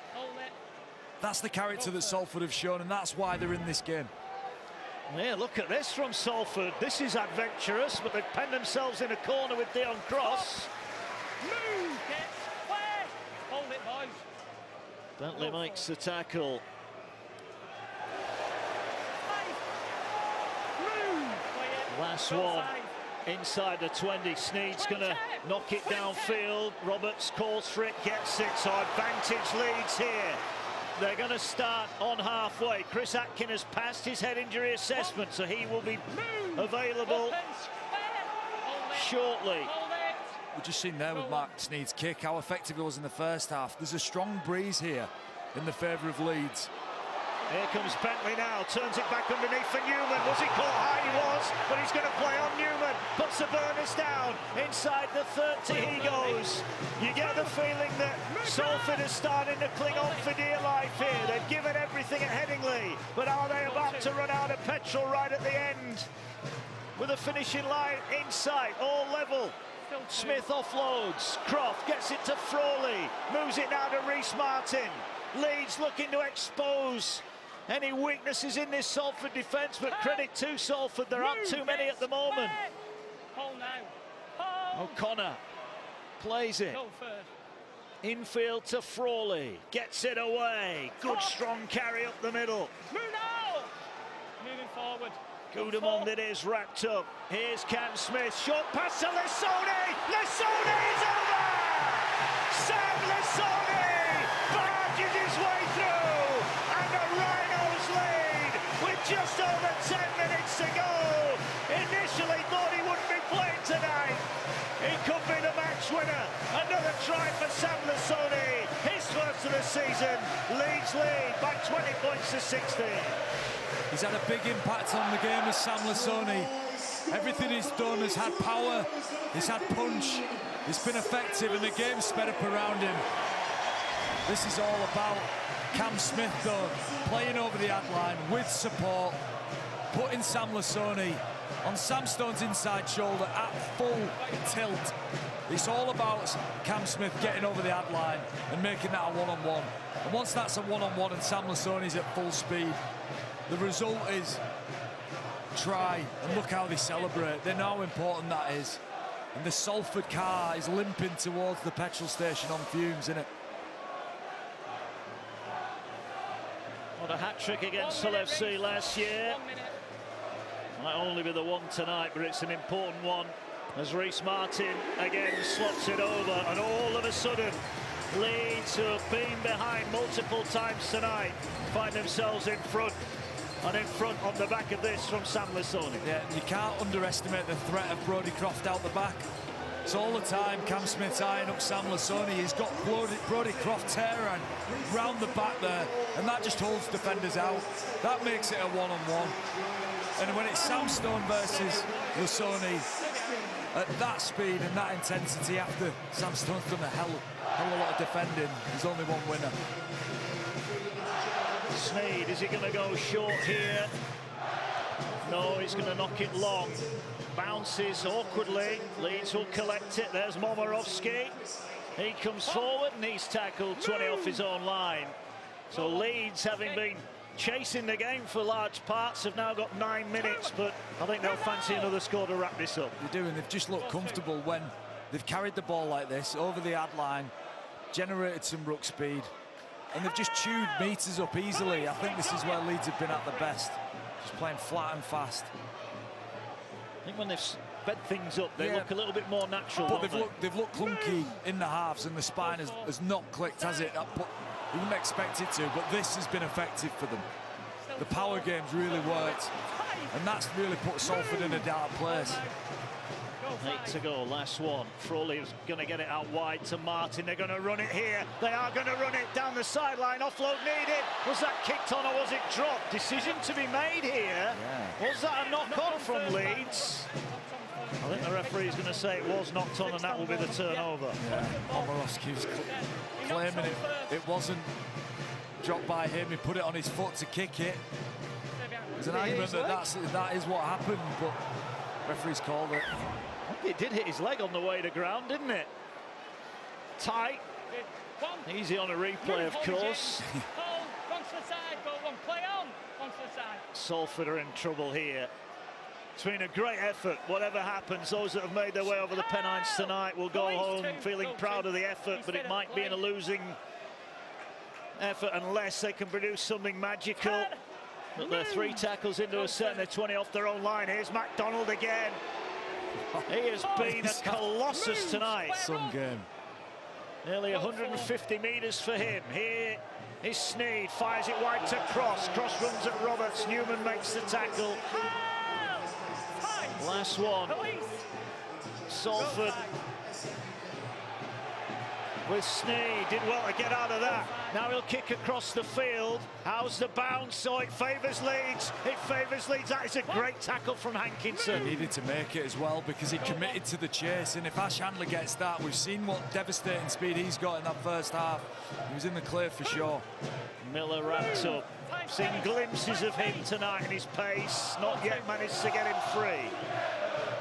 That's the character that Salford have shown, and that's why they're in this game. Yeah, look at this from Salford. This is adventurous, but they've penned themselves in a corner with Dion Cross. Move! Hold it, boys. Bentley makes the tackle. Last one inside the 20. Sneed's going to knock it downfield. Roberts calls for it, gets it. So advantage Leeds here. They're going to start on halfway. Chris Atkin has passed his head injury assessment, so he will be available shortly. We've just seen there with Mark Sneed's kick how effective it was in the first half. There's a strong breeze here in the favour of Leeds. Here comes Bentley now, turns it back underneath for Newman. Was he caught high? He was, but he's going to play on Newman. Puts the burners down. Inside the 30 he goes. You get the feeling that Salford is starting to cling on for dear life here. They've given everything at Headingley, but are they about to run out of petrol right at the end? With a finishing line in sight, all level. Smith offloads. Croft gets it to Frawley. Moves it now to Reece Martin. Leeds looking to expose any weaknesses in this Salford defence, but credit to Salford, there aren't too many at the moment. O'Connor plays it. Infield to Frawley, gets it away. Good strong carry up the middle. moving forward. Goudemond it is, wrapped up. Here's Cam Smith, short pass to Lissoni. Lissoni is over! Sam Lissoni barges his way through, and the Rhinos lead with just over 10 minutes to go. Initially thought he wouldn't be playing tonight. He could be the match winner. Another try for Sam Lissoni. His first of the season. Leeds lead by 20 points to 16. He's had a big impact on the game as Sam Lissoni. Everything he's done has had power, he's had punch, he's been effective, and the game's sped up around him. This is all about Cam Smith, though, playing over the ad line with support, putting Sam Lissoni on Sam Stone's inside shoulder at full tilt. It's all about Cam Smith getting over the ad line and making that a one-on-one. And once that's a one-on-one and Sam Lissoni's at full speed, the result is try, and look how they celebrate. They know how important that is. And the Salford car is limping towards the petrol station on fumes, isn't it? What a hat-trick against Hull FC last year. Might only be the one tonight, but it's an important one. As Reece Martin again slots it over, and all of a sudden, Leeds, who have been behind multiple times tonight, find themselves in front. And in front on the back of this from Sam Lissoni. Yeah, you can't underestimate the threat of Brodie Croft out the back. So all the time Cam Smith's eyeing up Sam Lissoni. He's got Brodie Croft tearing round the back there, and that just holds defenders out. That makes it a one-on-one. And when it's Sam Stone versus Lissoni at that speed and that intensity, after Sam Stone's done a hell of a lot of defending, there's only one winner. Sneed, is he going to go short here? No, he's going to knock it long. Bounces awkwardly. Leeds will collect it. There's Momirovski. He comes forward and he's tackled 20 off his own line. So Leeds, having been chasing the game for large parts, have now got 9 minutes, but I think they'll fancy another score to wrap this up. They do, and they've just looked comfortable when they've carried the ball like this over the ad line, generated some ruck speed, and they've just chewed meters up easily. I think this is where Leeds have been at the best, just playing flat and fast. I think when they've sped things up, they look a little bit more natural. But they've looked clunky in the halves, and the spine has not clicked, has it? You wouldn't expect it to, but this has been effective for them. The power game's really worked, and that's really put Salford in a dark place. 8 to go, last one. Frawley is going to get it out wide to Martin. They're going to run it here. They are going to run it down the sideline. Offload needed. Was that kicked on or was it dropped? Decision to be made here. Yeah. Was that a knock-on from Leeds? I think the referee is going to say it was knocked on, and that will be the turnover. Yeah, Momirovski's claiming it wasn't dropped by him. He put it on his foot to kick it. There's an argument that is what happened, but referee's called it. It did hit his leg on the way to ground, didn't it? Tight. Easy on a replay, of course. Salford are in trouble here. It's been a great effort. Whatever happens, those that have made their way over the Pennines tonight will go home feeling proud of the effort, but it might be in a losing effort unless they can produce something magical. But they're 3 tackles into a set and they're 20 off their own line. Here's MacDonald again. He has been a colossus tonight. Some game. Nearly 150 metres for him. Here is Sneed, fires it wide to Cross. Cross runs at Roberts. Newman makes the tackle. Last one. Salford with Sneed. Did well to get out of that. Now he'll kick across the field. How's the bounce? Oh, it favours Leeds. It favours Leeds. That is a great tackle from Hankinson. He needed to make it as well because he committed to the chase. And if Ash Handler gets that, we've seen what devastating speed he's got in that first half. He was in the clear for sure. Miller wrapped up. Seen glimpses of him tonight in his pace. Not yet managed to get him free.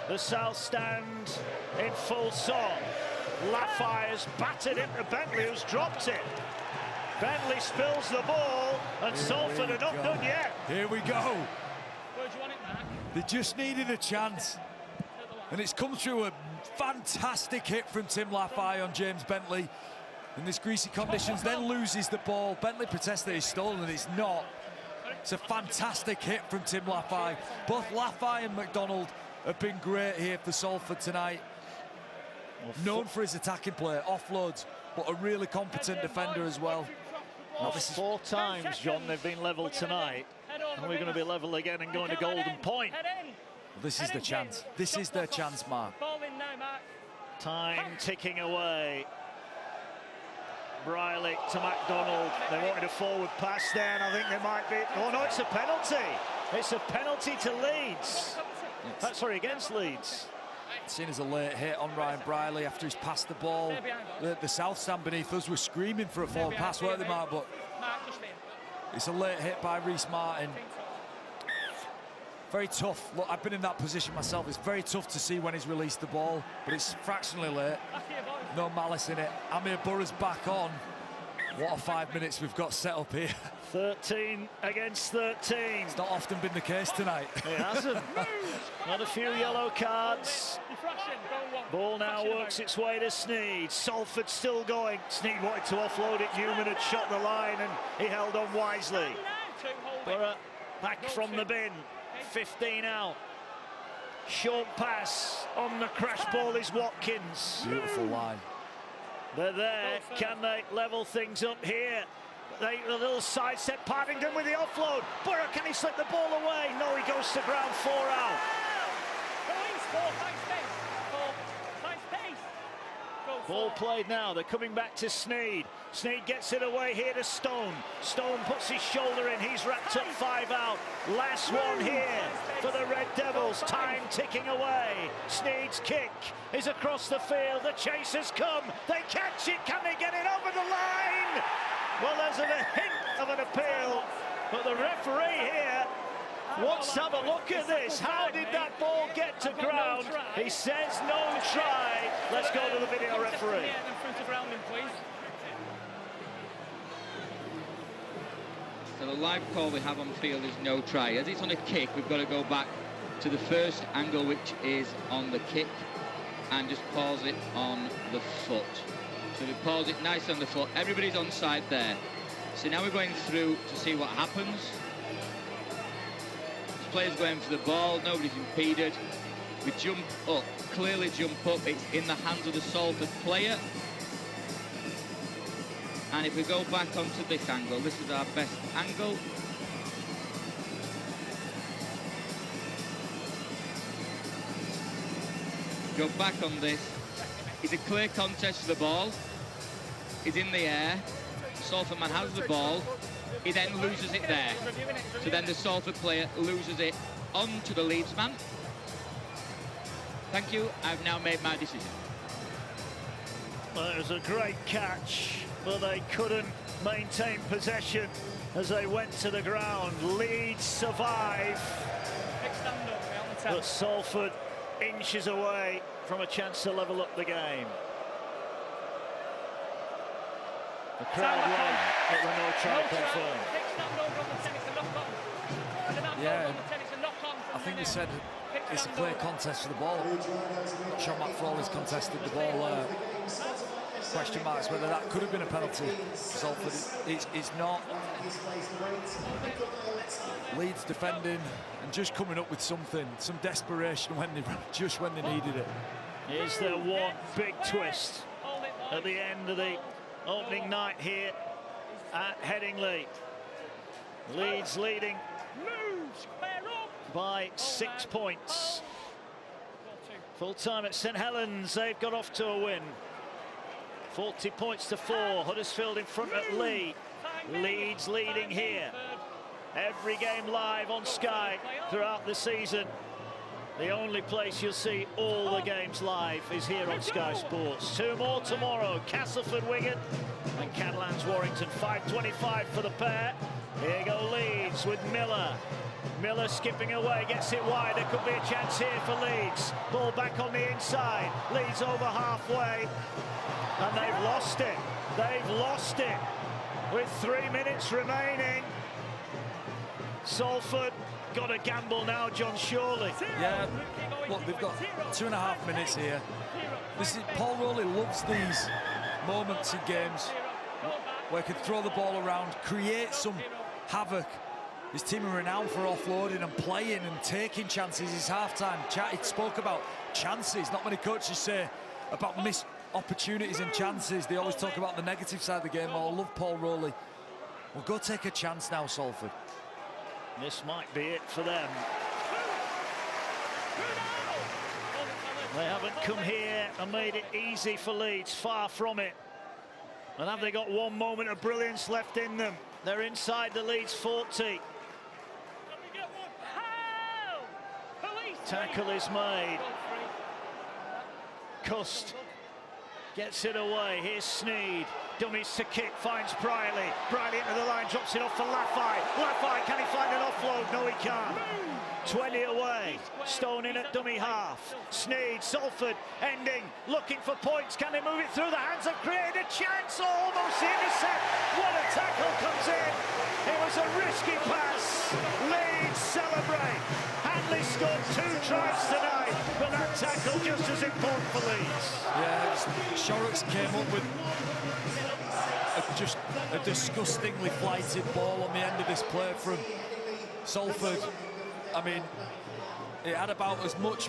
The South stand in full song. Lafire's battered into Bentley, who's dropped it. Bentley spills the ball, and Salford are not done yet. Here we go. They just needed a chance. And it's come through a fantastic hit from Tim Lafire on James Bentley. In these greasy conditions, then loses the ball. Bentley protests that he's stolen, it's not. It's a fantastic hit from Tim Laffey. Both Laffey and McDonald have been great here for Salford tonight. Known for his attacking play, offloads, but a really competent defender as well. Well, this is 4 times, John, they've been level tonight. And we're going to be level again and going to golden point. This is the chance. This is their chance, Mark. Time ticking away. Briley to McDonald. They wanted a forward pass there, and I think they might be... Oh, no, it's a penalty. It's a penalty to Leeds. Sorry, against Leeds. Seen as a late hit on Ryan Briley after he's passed the ball. The south stand beneath us were screaming for a forward pass, weren't they, Mark? But it's a late hit by Reece Martin. Very tough. Look, I've been in that position myself. It's very tough to see when he's released the ball, but it's fractionally late. No malice in it. Amir Burra's back on. What a 5 minutes we've got set up here. 13 against 13. It's not often been the case tonight. It hasn't. Not a few yellow cards. Ball now works its way to Sneed. Salford still going. Sneed wanted to offload it. Newman had shot the line and he held on wisely. Burra back from the bin. 15 out. Short pass on the crash ball is Watkins. Beautiful line. They're there. Can they level things up here? A little sidestep. Partington with the offload. Burra, can he slip the ball away? No, he goes to ground. 4 out. Ball played now. They're coming back to Sneed. Sneed gets it away here to Stone. Stone puts his shoulder in. He's wrapped up. 5 out. Last one here for the Red Devils. Time ticking away. Sneed's kick is across the field. The chasers come. They catch it. Can they get it over the line? Well, there's a hint of an appeal, but the referee here wants to have a look at this. How did that ball get to ground? He says no try. Let's go to the video referee. So the live call we have on field is no try. As it's on a kick, we've got to go back to the first angle, which is on the kick, and just pause it on the foot. So we pause it nice on the foot. Everybody's on side there. So now we're going through to see what happens. This player's going for the ball. Nobody's impeded. We jump up. Clearly jump up. It's in the hands of the Salford player. And if we go back onto this angle, this is our best angle. Go back on this. It's a clear contest for the ball. He's in the air. Salford man has the ball. He then loses it there. So then the Salford player loses it onto the Leeds man. Thank you. I've now made my decision. Well, it was a great catch, but they couldn't maintain possession as they went to the ground. Leeds survive, but Salford inches away from a chance to level up the game. The crowd won, but the no try confirmed. Yeah, I think they said it's a clear contest for the ball. Not sure Matt Frawley's contested the ball. Question marks whether that could have been a penalty. Salford, it's not. Leeds defending and just coming up with something, some desperation when they needed it. Is there one big twist at the end of the opening night here at Headingley? Leeds leading by 6 points. Full time at St Helens, they've got off to a win. 40 points to 4. Huddersfield in front at Lee. Leeds leading here. Every game live on Sky throughout the season. The only place you'll see all the games live is here on Sky Sports. 2 more tomorrow. Castleford, Wigan and Catalans, Warrington. 5:25 for the pair. Here go Leeds with Miller. Miller skipping away, gets it wide. There could be a chance here for Leeds. Ball back on the inside. Leeds over halfway. And they've lost it. They've lost it with 3 minutes remaining. Salford got a gamble now, John, surely. Yeah, look, they've got 2.5 minutes here. Paul Rowley loves these moments in games where he can throw the ball around, create some havoc, His team are renowned for offloading and playing and taking chances. His half-time chat, he spoke about chances. Not many coaches say about missed opportunities and chances. They always talk about the negative side of the game. Oh, I love Paul Rowley. Well, go take a chance now, Salford. This might be it for them. They haven't come here and made it easy for Leeds, far from it. And have they got one moment of brilliance left in them? They're inside the Leeds 40. Tackle is made. Cust gets it away. Here's Sneed. Dummies to kick, finds Briley. Briley into the line, drops it off for Laffey. Laffey, can he find an offload? No, he can't. 20 away. Stone in at dummy half. Sneed, Salford, ending, looking for points. Can they move it through the hands of created a chance? Oh, almost the intercept. What a tackle comes in. It was a risky pass. Leeds celebrate. Hanley scored 2 tries tonight, but that tackle just as important for Leeds. Yeah, Shorrocks came up with just a disgustingly flighted ball on the end of this play from Salford. I mean, it had about as much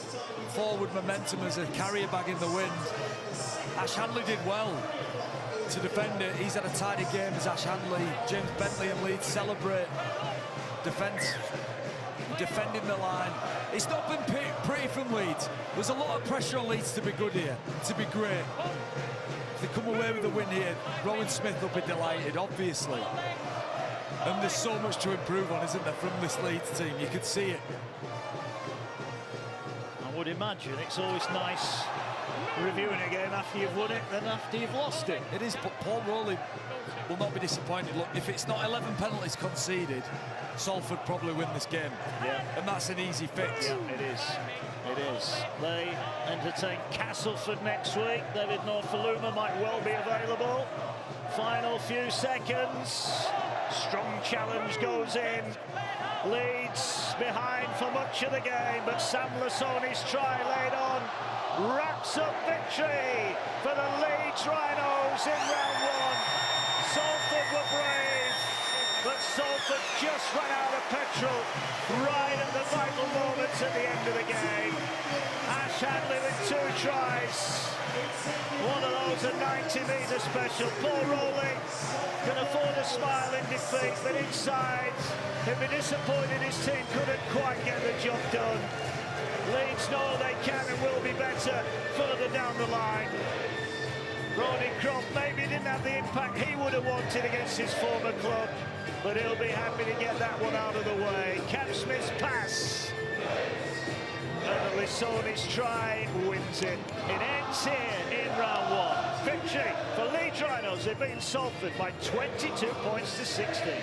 forward momentum as a carrier bag in the wind. Ash Handley did well to defend it. He's had a tidy game as Ash Handley. James Bentley and Leeds celebrate defence, defending the line. It's not been pretty from Leeds. There's a lot of pressure on Leeds to be good here, to be great. If they come away with a win here, Rowan Smith will be delighted, obviously. And there's so much to improve on, isn't there, from this Leeds team? You can see it. I would imagine it's always nice reviewing a game after you've won it than after you've lost it. It is, but Paul Rowley will not be disappointed. Look, if it's not 11 penalties conceded, Salford probably win this game. Yeah. And that's an easy fix. Yeah, it is. It is. They entertain Castleford next week. David Norfoluma might well be available. Final few seconds. Strong challenge goes in. Leeds behind for much of the game, but Sam Lasoni's try laid on wraps up victory for the Leeds Rhinos in round 1. Salford were brave, but Salford just ran out of petrol right at the vital moments at the end of the game. Ash Handley with 2 tries. One of those a 90-metre special. Paul Rowley can afford a smile in defeat, but inside he'd be disappointed his team couldn't quite get the job done. Leeds know they can and will be better further down the line. Rodney Croft maybe didn't have the impact he would have wanted against his former club, but he'll be happy to get that one out of the way. Cam Smith's pass. And Lissoni's try wins it. It ends here in round 1. Victory for Leeds Rhinos. They've beaten Salford by 22 points to 16.